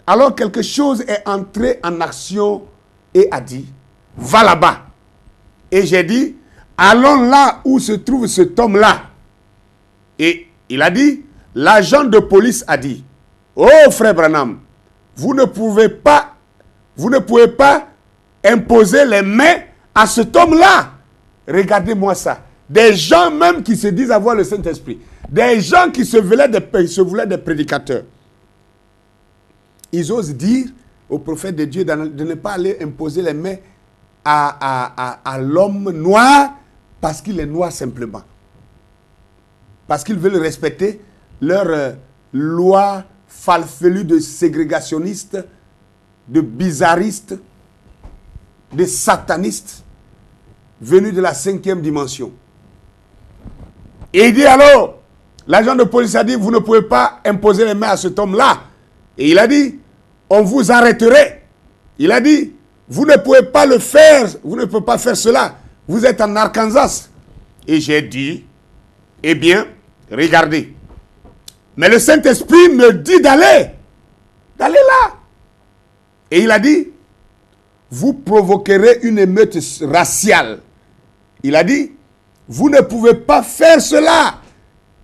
Alors quelque chose est entré en action et a dit, va là-bas. Et j'ai dit, allons là où se trouve cet homme-là. Et il a dit, l'agent de police a dit, oh frère Branham, vous ne pouvez pas imposer les mains à cet homme-là. Regardez-moi ça. Des gens même qui se disent avoir le Saint-Esprit. Des gens qui se voulaient des prédicateurs. Ils osent dire au prophète de Dieu de ne pas aller imposer les mains à l'homme noir parce qu'il est noir simplement. Parce qu'ils veulent respecter leur loi farfelue de ségrégationnistes, de bizarristes, de satanistes venus de la 5e dimension. Et il dit alors, l'agent de police a dit, vous ne pouvez pas imposer les mains à cet homme-là. Et il a dit, on vous arrêterait. Il a dit, vous ne pouvez pas le faire, vous ne pouvez pas faire cela. Vous êtes en Arkansas. Et j'ai dit, eh bien, regardez. Mais le Saint-Esprit me dit d'aller là. Et il a dit, vous provoquerez une émeute raciale. Il a dit, vous ne pouvez pas faire cela.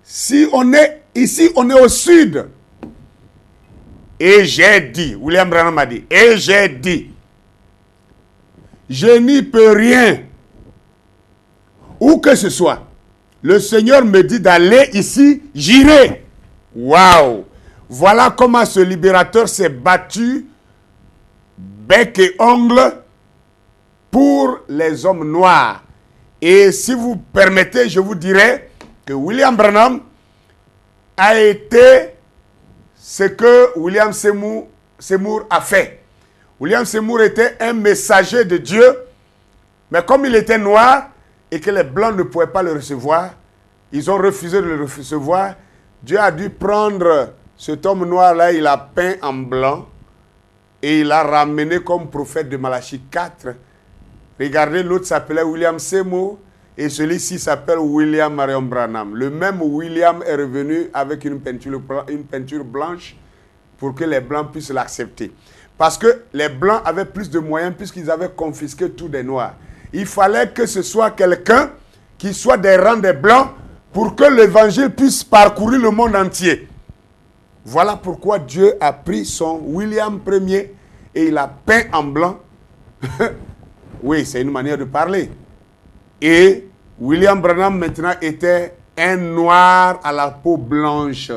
Si on est ici, on est au sud. Et j'ai dit, William Branham m'a dit, et j'ai dit, je n'y peux rien. Où que ce soit. Le Seigneur me dit d'aller ici, j'irai. Waouh! Voilà comment ce libérateur s'est battu, bec et ongle, pour les hommes noirs. Et si vous permettez, je vous dirai que William Branham a été ce que William Seymour a fait. William Seymour était un messager de Dieu, mais comme il était noir et que les blancs ne pouvaient pas le recevoir, ils ont refusé de le recevoir. Dieu a dû prendre cet homme noir-là, il a peint en blanc et il l'a ramené comme prophète de Malachie 4. Regardez, l'autre s'appelait William Seymour et celui-ci s'appelle William Marion Branham. Le même William est revenu avec une peinture blanche pour que les blancs puissent l'accepter. Parce que les blancs avaient plus de moyens puisqu'ils avaient confisqué tous des noirs. Il fallait que ce soit quelqu'un qui soit des rangs des blancs pour que l'évangile puisse parcourir le monde entier. Voilà pourquoi Dieu a pris son William Ier et il a peint en blanc. Oui, c'est une manière de parler. Et William Branham maintenant était un noir à la peau blanche.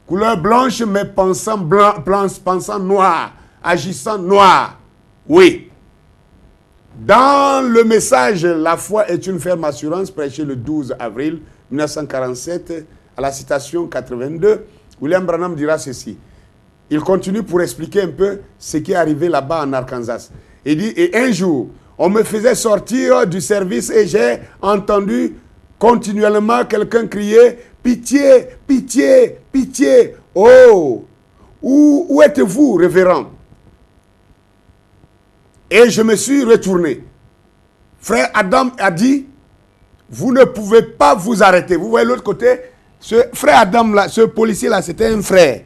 Couleur blanche mais pensant blanc, pensant noir, agissant noir. Oui. Dans le message « La foi est une ferme assurance » prêché le 12 avril 1947 à la citation 82, William Branham dira ceci. Il continue pour expliquer un peu ce qui est arrivé là-bas en Arkansas. Il dit, et un jour, on me faisait sortir du service et j'ai entendu continuellement quelqu'un crier, pitié, pitié, pitié. Oh, où êtes-vous, révérend? Et je me suis retourné. Frère Adam a dit, vous ne pouvez pas vous arrêter. Vous voyez l'autre côté, ce frère Adam là, ce policier là, c'était un frère.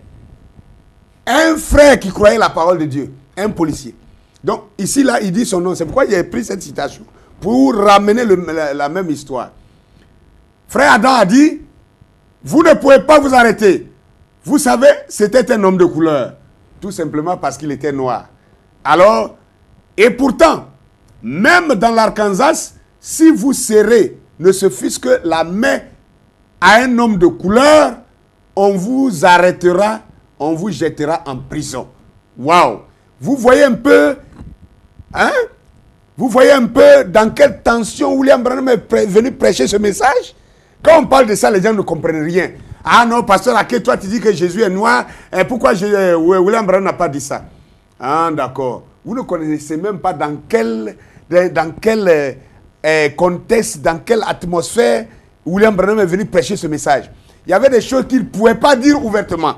Un frère qui croyait la parole de Dieu. Un policier. Donc ici là, il dit son nom. C'est pourquoi j'ai pris cette citation. Pour ramener la même histoire. Frère Adam a dit, vous ne pouvez pas vous arrêter. Vous savez, c'était un homme de couleur. Tout simplement parce qu'il était noir. Alors, et pourtant, même dans l'Arkansas, si vous serrez, ne se fût-ce que la main à un homme de couleur, on vous arrêtera, on vous jettera en prison. Waouh! Vous voyez un peu, hein? Vous voyez un peu dans quelle tension William Branham est venu prêcher ce message? Quand on parle de ça, les gens ne comprennent rien. Ah non, pasteur Ake, toi tu dis que Jésus est noir, et pourquoi William Branham n'a pas dit ça? Ah d'accord. Vous ne connaissez même pas dans quel contexte, dans quelle atmosphère William Branham est venu prêcher ce message. Il y avait des choses qu'il ne pouvait pas dire ouvertement.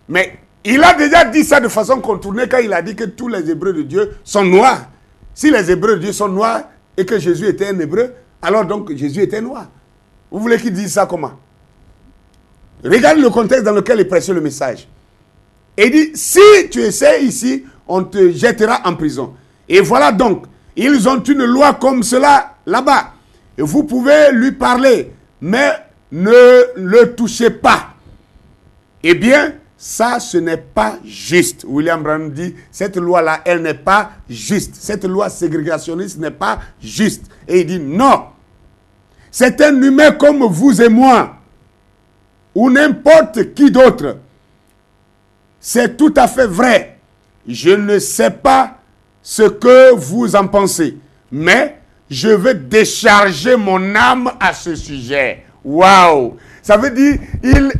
Mais il a déjà dit ça de façon contournée quand il a dit que tous les Hébreux de Dieu sont noirs. Si les Hébreux de Dieu sont noirs et que Jésus était un Hébreu, alors donc Jésus était noir. Vous voulez qu'il dise ça comment? Regardez le contexte dans lequel il prêchait le message. Et il dit, si tu essaies ici, on te jettera en prison. Et voilà donc, ils ont une loi comme cela là-bas. Et vous pouvez lui parler, mais ne le touchez pas. Eh bien, ça, ce n'est pas juste. William Branham dit, cette loi-là, elle n'est pas juste. Cette loi ségrégationniste n'est pas juste. Et il dit, non. C'est un humain comme vous et moi, ou n'importe qui d'autre. C'est tout à fait vrai. Je ne sais pas ce que vous en pensez, mais je veux décharger mon âme à ce sujet. Waouh! Ça veut dire,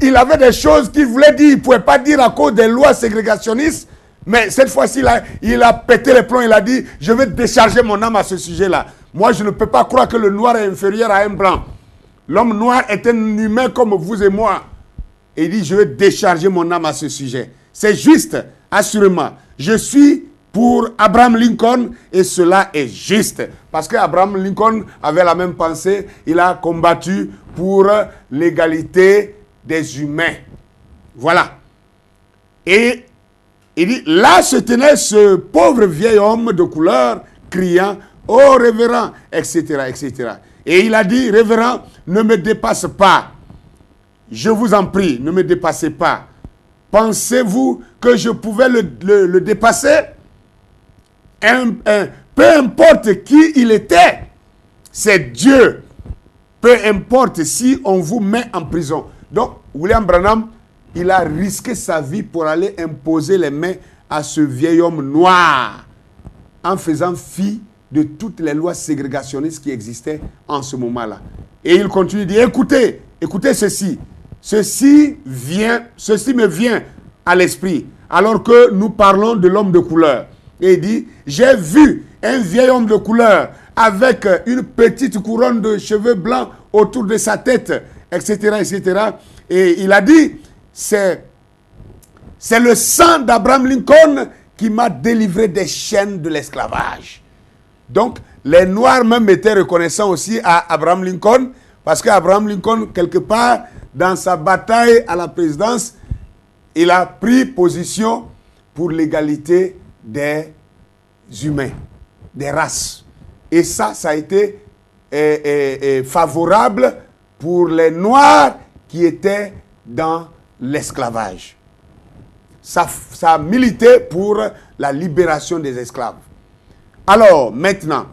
il avait des choses qu'il voulait dire, il ne pouvait pas dire à cause des lois ségrégationnistes, mais cette fois-ci, il a pété les plombs, il a dit, je veux décharger mon âme à ce sujet-là. Moi, je ne peux pas croire que le noir est inférieur à un blanc. L'homme noir est un humain comme vous et moi. Et il dit, je veux décharger mon âme à ce sujet. c'est juste, assurément. Je suis pour Abraham Lincoln et cela est juste. Parce qu'Abraham Lincoln avait la même pensée. Il a combattu pour l'égalité des humains. Voilà. Et il dit, là se tenait ce pauvre vieil homme de couleur criant, « Oh révérend, etc., etc. » Et il a dit, « Révérend, ne me dépasse pas. Je vous en prie, ne me dépassez pas. Pensez-vous que je pouvais le dépasser? Peu importe qui il était, c'est Dieu. Peu importe si on vous met en prison. » Donc, William Branham, il a risqué sa vie pour aller imposer les mains à ce vieil homme noir en faisant fi de toutes les lois ségrégationnistes qui existaient en ce moment-là. Et il continue de dire, écoutez, écoutez ceci. Ceci me vient à l'esprit alors que nous parlons de l'homme de couleur. Et il dit, j'ai vu un vieil homme de couleur avec une petite couronne de cheveux blancs autour de sa tête, etc., etc. Et il a dit, c'est le sang d'Abraham Lincoln qui m'a délivré des chaînes de l'esclavage. Donc, les Noirs même étaient reconnaissants aussi à Abraham Lincoln, parce qu'Abraham Lincoln, quelque part, dans sa bataille à la présidence, il a pris position pour l'égalité des humains, des races. Et ça a été favorable pour les Noirs qui étaient dans l'esclavage. Ça a milité pour la libération des esclaves. Alors, maintenant,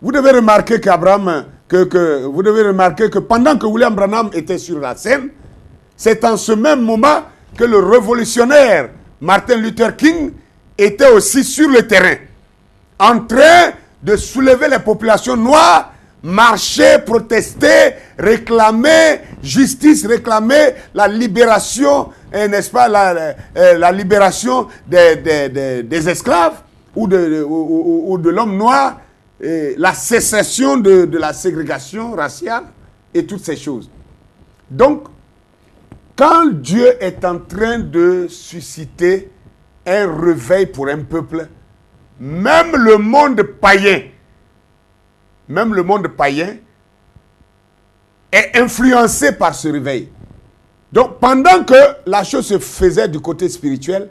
vous devez remarquer que pendant que William Branham était sur la scène, c'est en ce même moment que le révolutionnaire Martin Luther King était aussi sur le terrain, en train de soulever les populations noires, marcher, protester, réclamer justice, réclamer la libération, n'est-ce pas, la libération des esclaves ou de l'homme noir, la cessation de la ségrégation raciale et toutes ces choses. Donc, quand Dieu est en train de susciter un réveil pour un peuple, même le monde païen est influencé par ce réveil. Donc, pendant que la chose se faisait du côté spirituel,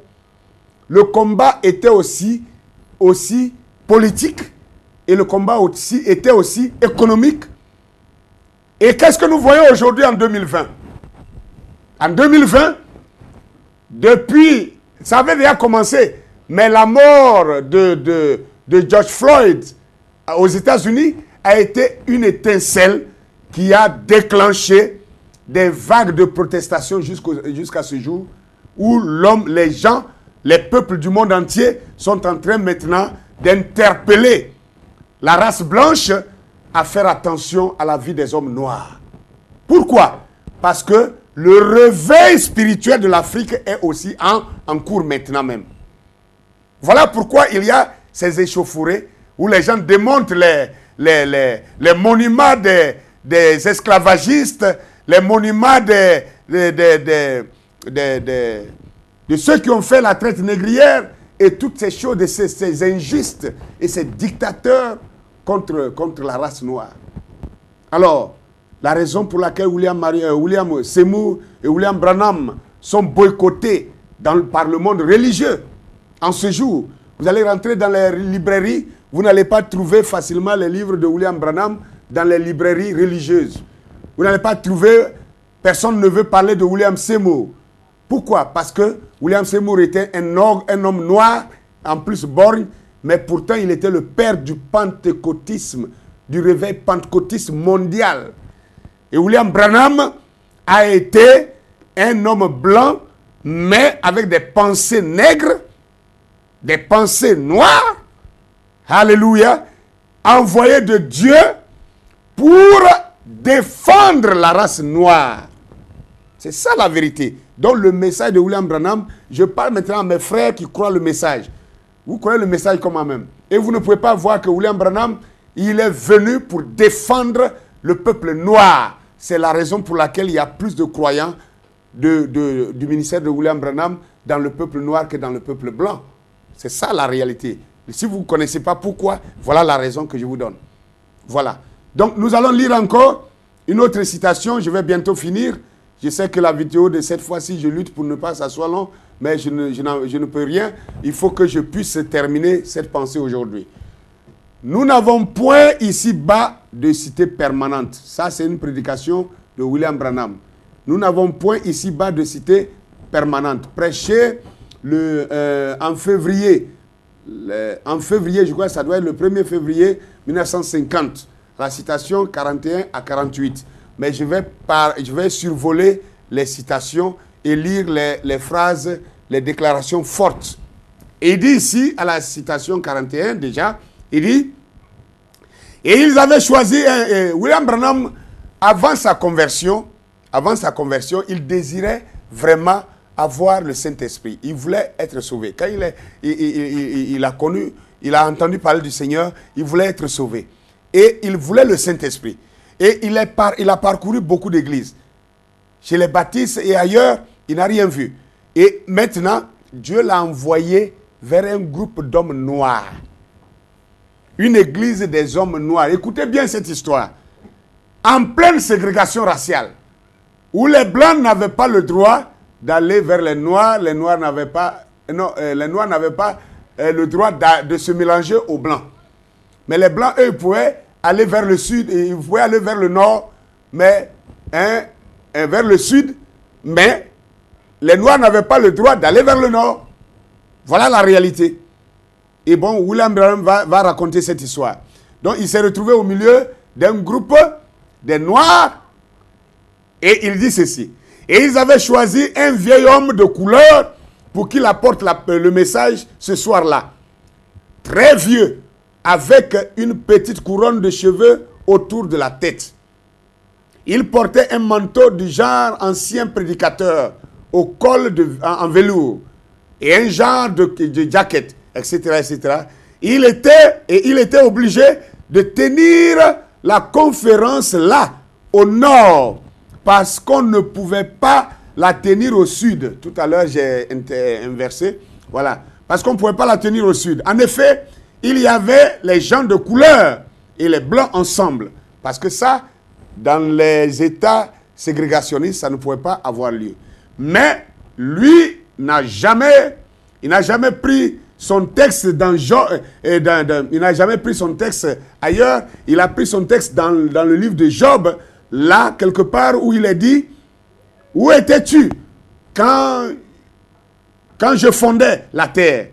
le combat était aussi politique et le combat était aussi économique. Et qu'est-ce que nous voyons aujourd'hui en 2020? En 2020, depuis, ça avait déjà commencé, mais la mort de George Floyd aux États-Unis a été une étincelle qui a déclenché des vagues de protestation jusqu'à ce jour où les peuples du monde entier sont en train maintenant d'interpeller la race blanche à faire attention à la vie des hommes noirs. Pourquoi? Parce que le réveil spirituel de l'Afrique est aussi en cours maintenant même. Voilà pourquoi il y a ces échauffourées où les gens démontent les monuments des esclavagistes, les monuments de ceux qui ont fait la traite négrière et toutes ces choses, de ces injustes et ces dictateurs contre la race noire. Alors, la raison pour laquelle William Seymour et William Branham sont boycottés par le monde religieux en ce jour, vous allez rentrer dans les librairies, vous n'allez pas trouver facilement les livres de William Branham dans les librairies religieuses. Vous n'allez pas trouver, personne ne veut parler de William Seymour. Pourquoi? Parce que William Seymour était un homme noir, en plus borgne, mais pourtant il était le père du pentecôtisme, du réveil pentecôtiste mondial. Et William Branham a été un homme blanc, mais avec des pensées nègres, des pensées noires, alléluia, envoyé de Dieu pour défendre la race noire. C'est ça la vérité. Donc le message de William Branham, je parle maintenant à mes frères qui croient le message. Vous croyez le message comme moi-même. Et vous ne pouvez pas voir que William Branham, il est venu pour défendre le peuple noir. C'est la raison pour laquelle il y a plus de croyants du ministère de William Branham dans le peuple noir que dans le peuple blanc. C'est ça la réalité. Si vous ne connaissez pas pourquoi, voilà la raison que je vous donne. Voilà. Donc nous allons lire encore une autre citation. Je vais bientôt finir. Je sais que la vidéo de cette fois-ci, je lutte pour ne pas que ça soit long, mais je ne peux rien. Il faut que je puisse terminer cette pensée aujourd'hui. Nous n'avons point ici-bas de cité permanente. Ça, c'est une prédication de William Branham. Nous n'avons point ici-bas de cité permanente. Prêché en février. En février, je crois que ça doit être le 1er février 1950. La citation 41 à 48. Mais je vais survoler les citations et lire les phrases, les déclarations fortes. Et il dit ici, à la citation 41 déjà, il dit, et ils avaient choisi, William Branham, avant sa conversion, il désirait vraiment avoir le Saint-Esprit. Il voulait être sauvé. Quand il a entendu parler du Seigneur, il voulait être sauvé. Et il voulait le Saint-Esprit. Et il a parcouru beaucoup d'églises. Chez les baptistes et ailleurs, il n'a rien vu. Et maintenant, Dieu l'a envoyé vers un groupe d'hommes noirs. Une église des hommes noirs. Écoutez bien cette histoire. En pleine ségrégation raciale, où les blancs n'avaient pas le droit d'aller vers les noirs n'avaient pas, les noirs n'avaient pas le droit de se mélanger aux blancs. Mais les blancs, eux, pouvaient aller vers le sud, et ils pouvaient aller vers le nord, mais vers le sud, mais les noirs n'avaient pas le droit d'aller vers le nord. Voilà la réalité. Et bon, William Branham va raconter cette histoire. Donc, il s'est retrouvé au milieu d'un groupe des noirs, et il dit ceci. Et ils avaient choisi un vieil homme de couleur pour qu'il apporte le message ce soir-là. Très vieux, avec une petite couronne de cheveux autour de la tête. Il portait un manteau du genre ancien prédicateur, au col en velours, et un genre de jacket, etc., etc. Il était obligé de tenir la conférence là, au nord, parce qu'on ne pouvait pas la tenir au sud. Tout à l'heure, j'ai inversé. Voilà. Parce qu'on ne pouvait pas la tenir au sud. En effet, il y avait les gens de couleur et les blancs ensemble. Parce que ça, dans les États ségrégationnistes, ça ne pouvait pas avoir lieu. Mais lui il n'a jamais pris son texte il n'a jamais pris son texte ailleurs. Il a pris son texte dans le livre de Job, là, quelque part où il est dit, où étais-tu quand je fondais la terre,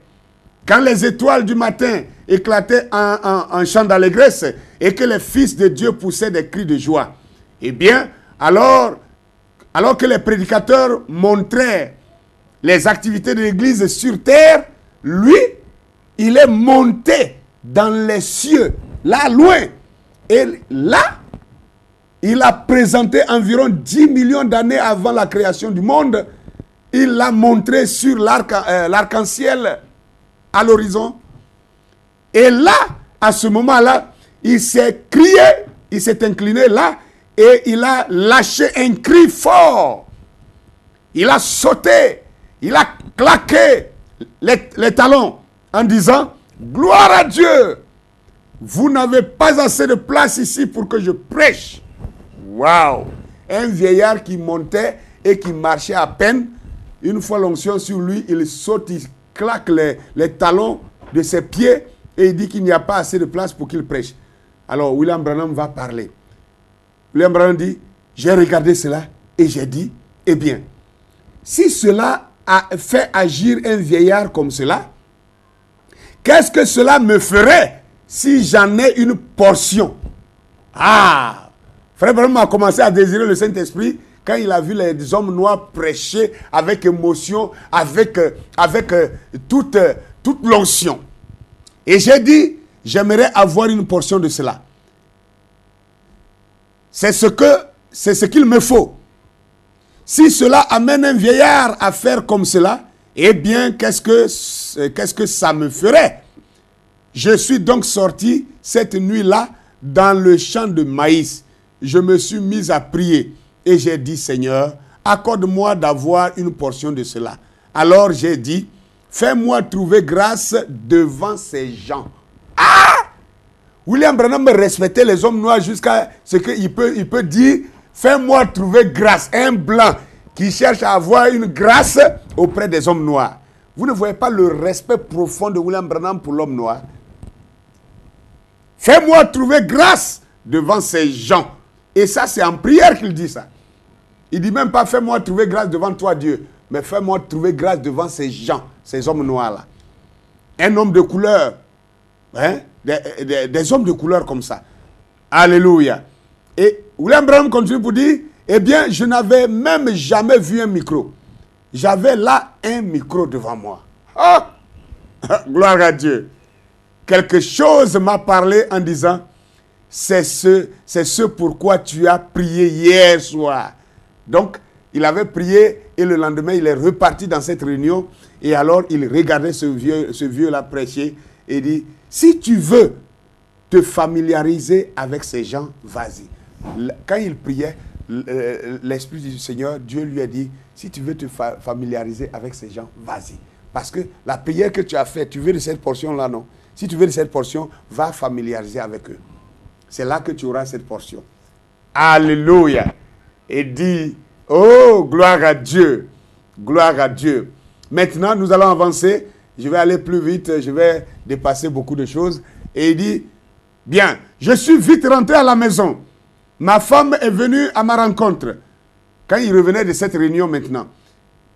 quand les étoiles du matin éclataient en chant d'allégresse et que les fils de Dieu poussaient des cris de joie. Eh bien, alors que les prédicateurs montraient les activités de l'Église sur terre, lui, il est monté dans les cieux, là, loin. Et là, il a présenté environ 10 millions d'années avant la création du monde. Il l'a montré sur l'arc-en-ciel à l'horizon. Et là, à ce moment-là, il s'est crié, il s'est incliné là et il a lâché un cri fort. Il a sauté, il a claqué les talons en disant « Gloire à Dieu! Vous n'avez pas assez de place ici pour que je prêche. » Waouh! Un vieillard qui montait et qui marchait à peine. Une fois l'onction sur lui, il saute, il claque les talons de ses pieds et il dit qu'il n'y a pas assez de place pour qu'il prêche. Alors William Branham va parler. William Branham dit, j'ai regardé cela et j'ai dit, eh bien, si cela a fait agir un vieillard comme cela, qu'est-ce que cela me ferait si j'en ai une portion? Ah! Frère Branham a commencé à désirer le Saint-Esprit quand il a vu les hommes noirs prêcher avec émotion, avec toute l'onction. Et j'ai dit, j'aimerais avoir une portion de cela. C'est ce qu'il me faut. Si cela amène un vieillard à faire comme cela, eh bien, qu'est-ce que ça me ferait? Je suis donc sorti cette nuit-là dans le champ de maïs. Je me suis mis à prier et j'ai dit, Seigneur, accorde-moi d'avoir une portion de cela. Alors j'ai dit, fais-moi trouver grâce devant ces gens. Ah! William Branham respectait les hommes noirs jusqu'à ce qu'il peut dire, fais-moi trouver grâce. Un blanc qui cherche à avoir une grâce auprès des hommes noirs. Vous ne voyez pas le respect profond de William Branham pour l'homme noir? Fais-moi trouver grâce devant ces gens. Et ça, c'est en prière qu'il dit ça. Il dit même pas, fais-moi trouver grâce devant toi, Dieu. Mais fais-moi trouver grâce devant ces gens, ces hommes noirs-là. Un homme de couleur. Hein? Des hommes de couleur comme ça. Alléluia. Et William Branham continue pour dire, eh bien, je n'avais même jamais vu un micro. J'avais là un micro devant moi. Ah! Gloire à Dieu. Quelque chose m'a parlé en disant, c'est ce pourquoi tu as prié hier soir. Donc, il avait prié et le lendemain, il est reparti dans cette réunion. Et alors, il regardait ce vieux-là prêcher et dit, si tu veux te familiariser avec ces gens, vas-y. Quand il priait, l'Esprit du Seigneur, Dieu lui a dit, si tu veux te familiariser avec ces gens, vas-y. Parce que la prière que tu as faite, tu veux de cette portion-là, non? Si tu veux de cette portion, va familiariser avec eux. C'est là que tu auras cette portion. Alléluia. Et dit, oh, gloire à Dieu. Gloire à Dieu. Maintenant, nous allons avancer. Je vais aller plus vite. Je vais dépasser beaucoup de choses. Et il dit, bien, je suis vite rentré à la maison. Ma femme est venue à ma rencontre. Quand il revenait de cette réunion maintenant.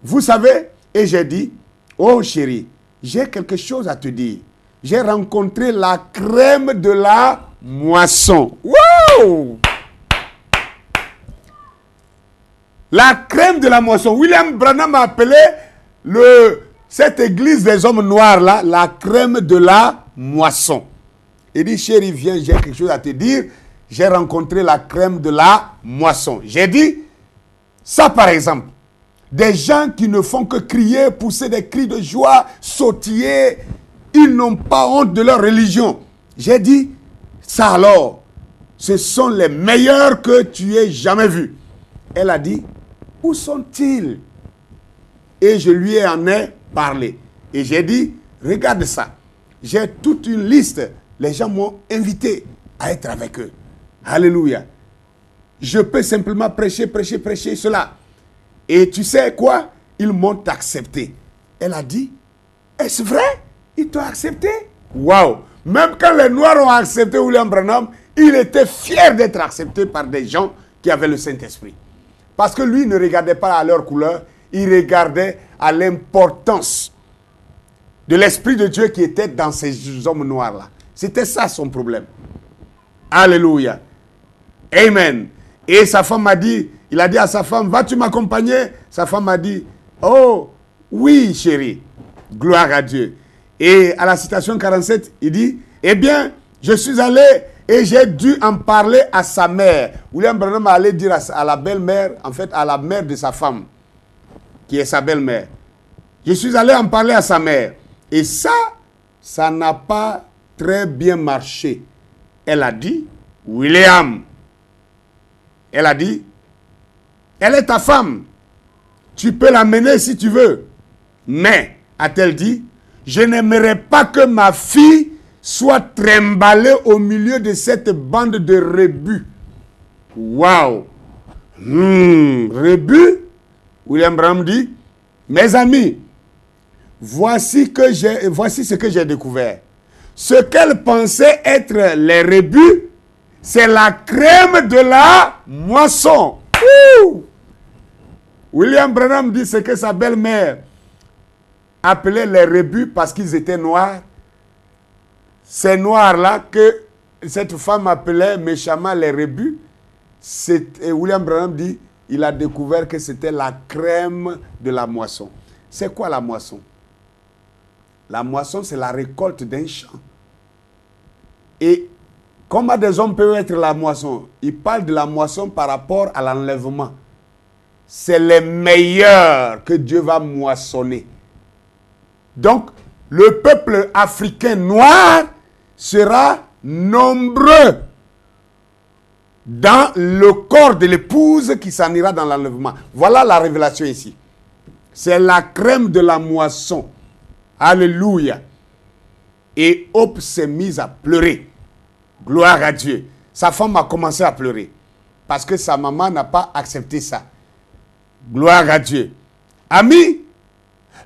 Vous savez, et j'ai dit, oh chérie, j'ai quelque chose à te dire. J'ai rencontré la crème de la moisson. Wow! La crème de la moisson. William Branham a appelé cette église des hommes noirs là, la crème de la moisson. Il dit, chérie, viens, j'ai quelque chose à te dire. J'ai rencontré la crème de la moisson. J'ai dit, ça par exemple, des gens qui ne font que crier, pousser des cris de joie, sautiller, ils n'ont pas honte de leur religion. J'ai dit, ça alors, ce sont les meilleurs que tu aies jamais vus. Elle a dit, où sont-ils? Et je lui en ai parlé. Et j'ai dit, regarde ça. J'ai toute une liste. Les gens m'ont invité à être avec eux. Alléluia. Je peux simplement prêcher cela. Et tu sais quoi? Ils m'ont accepté. Elle a dit, est-ce vrai? Ils t'ont accepté? Waouh! Même quand les Noirs ont accepté William Branham, il était fier d'être accepté par des gens qui avaient le Saint-Esprit. Parce que lui ne regardait pas à leur couleur, il regardait à l'importance de l'Esprit de Dieu qui était dans ces hommes noirs-là. C'était ça son problème. Alléluia. Amen. Et sa femme m'a dit, il a dit à sa femme, vas-tu m'accompagner? Sa femme m'a dit, oh, oui chérie. Gloire à Dieu. Et à la citation 47, il dit, eh bien, je suis allé et j'ai dû en parler à sa mère. William Branham allait dire à la belle-mère, en fait à la mère de sa femme, qui est sa belle-mère. Je suis allé en parler à sa mère. Et ça n'a pas très bien marché. Elle a dit, William, elle a dit, elle est ta femme. Tu peux l'amener si tu veux. Mais, a-t-elle dit, je n'aimerais pas que ma fille soit trimballée au milieu de cette bande de rébus. Waouh! Rébus? William Branham dit, mes amis, voici ce que j'ai découvert. Ce qu'elle pensait être les rébus, c'est la crème de la moisson. Ouh! William Branham dit ce que sa belle-mère appelait les rébus parce qu'ils étaient noirs. Ces noirs-là que cette femme appelait méchamment les rébus, et William Branham dit, il a découvert que c'était la crème de la moisson. C'est quoi la moisson? La moisson, c'est la récolte d'un champ. Et comment des hommes peuvent être la moisson? Il parle de la moisson par rapport à l'enlèvement. C'est les meilleurs que Dieu va moissonner. Donc, le peuple africain noir sera nombreux dans le corps de l'épouse qui s'en ira dans l'enlèvement. Voilà la révélation ici. C'est la crème de la moisson. Alléluia. Et Hope s'est mise à pleurer. Gloire à Dieu. Sa femme a commencé à pleurer. Parce que sa maman n'a pas accepté ça. Gloire à Dieu. Amis,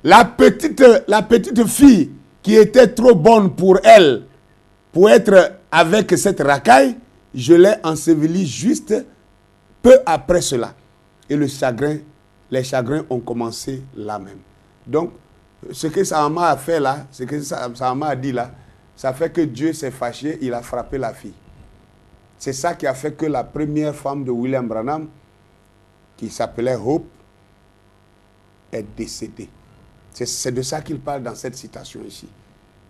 la petite fille qui était trop bonne pour elle, pour être avec cette racaille, je l'ai ensevelie juste peu après cela. Et les chagrins ont commencé là même. Donc, ce que sa maman a fait là, ce que sa maman a dit là, ça fait que Dieu s'est fâché, il a frappé la fille. C'est ça qui a fait que la première femme de William Branham, qui s'appelait Hope, est décédée. C'est de ça qu'il parle dans cette citation ici.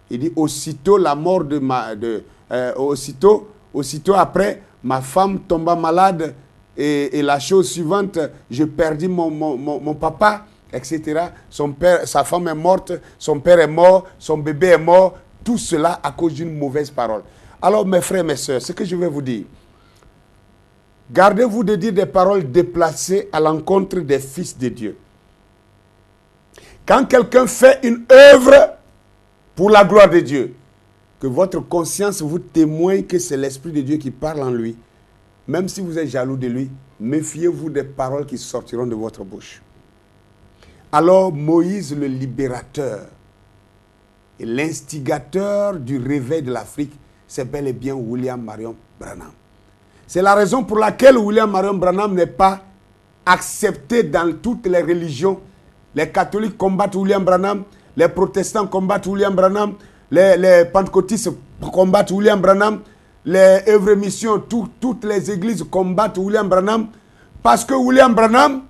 Il dit, aussitôt la mort aussitôt après, ma femme tomba malade et la chose suivante, je perdis mon papa, etc. Sa femme est morte, son père est mort, son bébé est mort. Tout cela à cause d'une mauvaise parole. Alors mes frères, mes sœurs, ce que je vais vous dire, gardez-vous de dire des paroles déplacées à l'encontre des fils de Dieu. Quand quelqu'un fait une œuvre pour la gloire de Dieu, que votre conscience vous témoigne que c'est l'Esprit de Dieu qui parle en lui, même si vous êtes jaloux de lui, méfiez-vous des paroles qui sortiront de votre bouche. Alors Moïse, le libérateur et l'instigateur du réveil de l'Afrique, c'est bel et bien William Marion Branham. C'est la raison pour laquelle William Marion Branham n'est pas accepté dans toutes les religions. Les catholiques combattent William Branham, les protestants combattent William Branham, les pentecôtistes combattent William Branham, les œuvres missions, toutes les églises combattent William Branham, parce que William Branham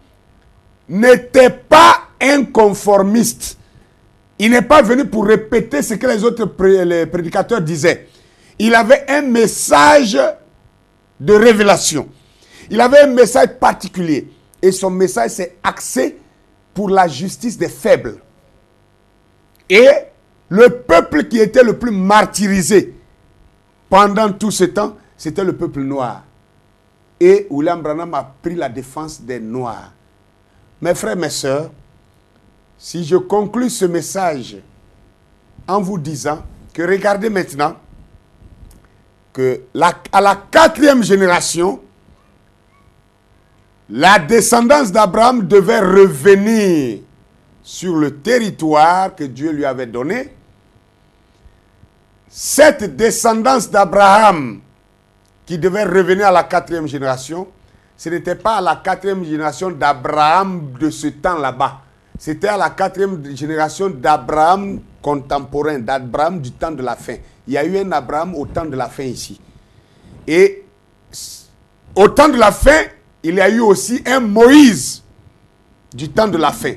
n'était pas un conformiste. Il n'est pas venu pour répéter ce que les autres prédicateurs disaient. Il avait un message de révélation. Il avait un message particulier. Et son message s'est axé pour la justice des faibles. Et le peuple qui était le plus martyrisé pendant tout ce temps, c'était le peuple noir. Et William Branham a pris la défense des Noirs. Mes frères, mes sœurs, si je conclus ce message en vous disant que regardez maintenant que à la 4e génération, la descendance d'Abraham devait revenir sur le territoire que Dieu lui avait donné. Cette descendance d'Abraham qui devait revenir à la 4e génération, ce n'était pas à la 4e génération d'Abraham de ce temps là-bas. C'était à la 4e génération d'Abraham contemporain, d'Abraham du temps de la fin. Il y a eu un Abraham au temps de la fin ici. Et au temps de la fin, il y a eu aussi un Moïse du temps de la fin.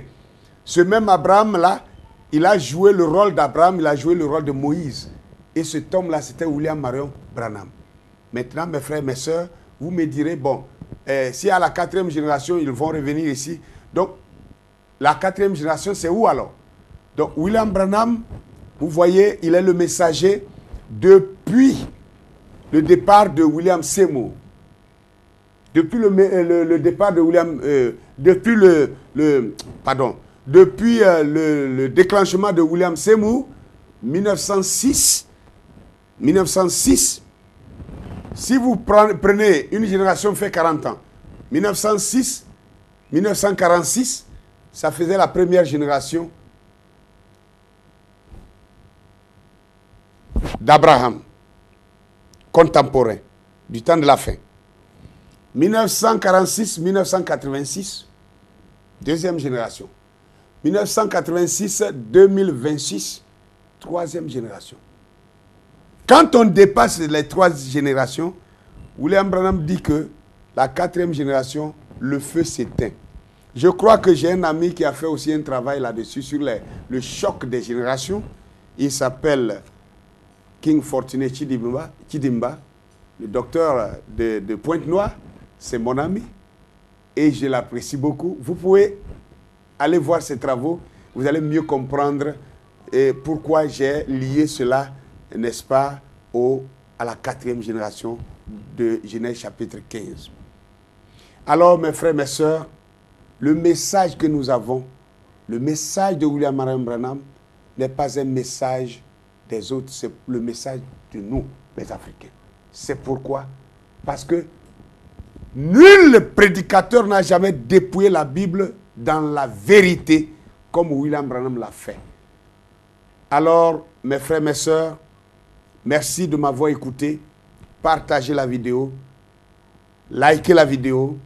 Ce même Abraham-là, il a joué le rôle d'Abraham, il a joué le rôle de Moïse. Et cet homme-là, c'était William Marion Branham. Maintenant, mes frères, mes sœurs, vous me direz, bon, si à la 4e génération, ils vont revenir ici, donc, la 4e génération, c'est où alors? Donc, William Branham, vous voyez, il est le messager depuis le départ de William Seymour. Depuis le départ de William... depuis le déclenchement de William Seymour, 1906, si vous prenez une génération fait 40 ans, 1906, 1946, ça faisait la première génération d'Abraham, contemporain, du temps de la fin. 1946-1986, deuxième génération. 1986-2026, troisième génération. Quand on dépasse les trois générations, William Branham dit que la 4e génération, le feu s'éteint. Je crois que j'ai un ami qui a fait aussi un travail là-dessus sur le choc des générations. Il s'appelle King Fortuné Chidimba, le docteur de Pointe-Noire. C'est mon ami et je l'apprécie beaucoup. Vous pouvez aller voir ses travaux, vous allez mieux comprendre pourquoi j'ai lié cela, n'est-ce pas, à la 4e génération de Genèse chapitre 15. Alors, mes frères, mes sœurs, le message que nous avons, Le message de William Marion Branham n'est pas un message des autres, c'est le message de nous, les Africains. C'est pourquoi? Parce que nul prédicateur n'a jamais dépouillé la Bible dans la vérité comme William Branham l'a fait. Alors, mes frères, mes sœurs, merci de m'avoir écouté. Partagez la vidéo, likez la vidéo,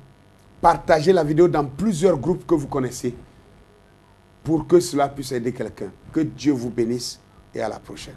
partagez la vidéo dans plusieurs groupes que vous connaissez pour que cela puisse aider quelqu'un. Que Dieu vous bénisse et à la prochaine.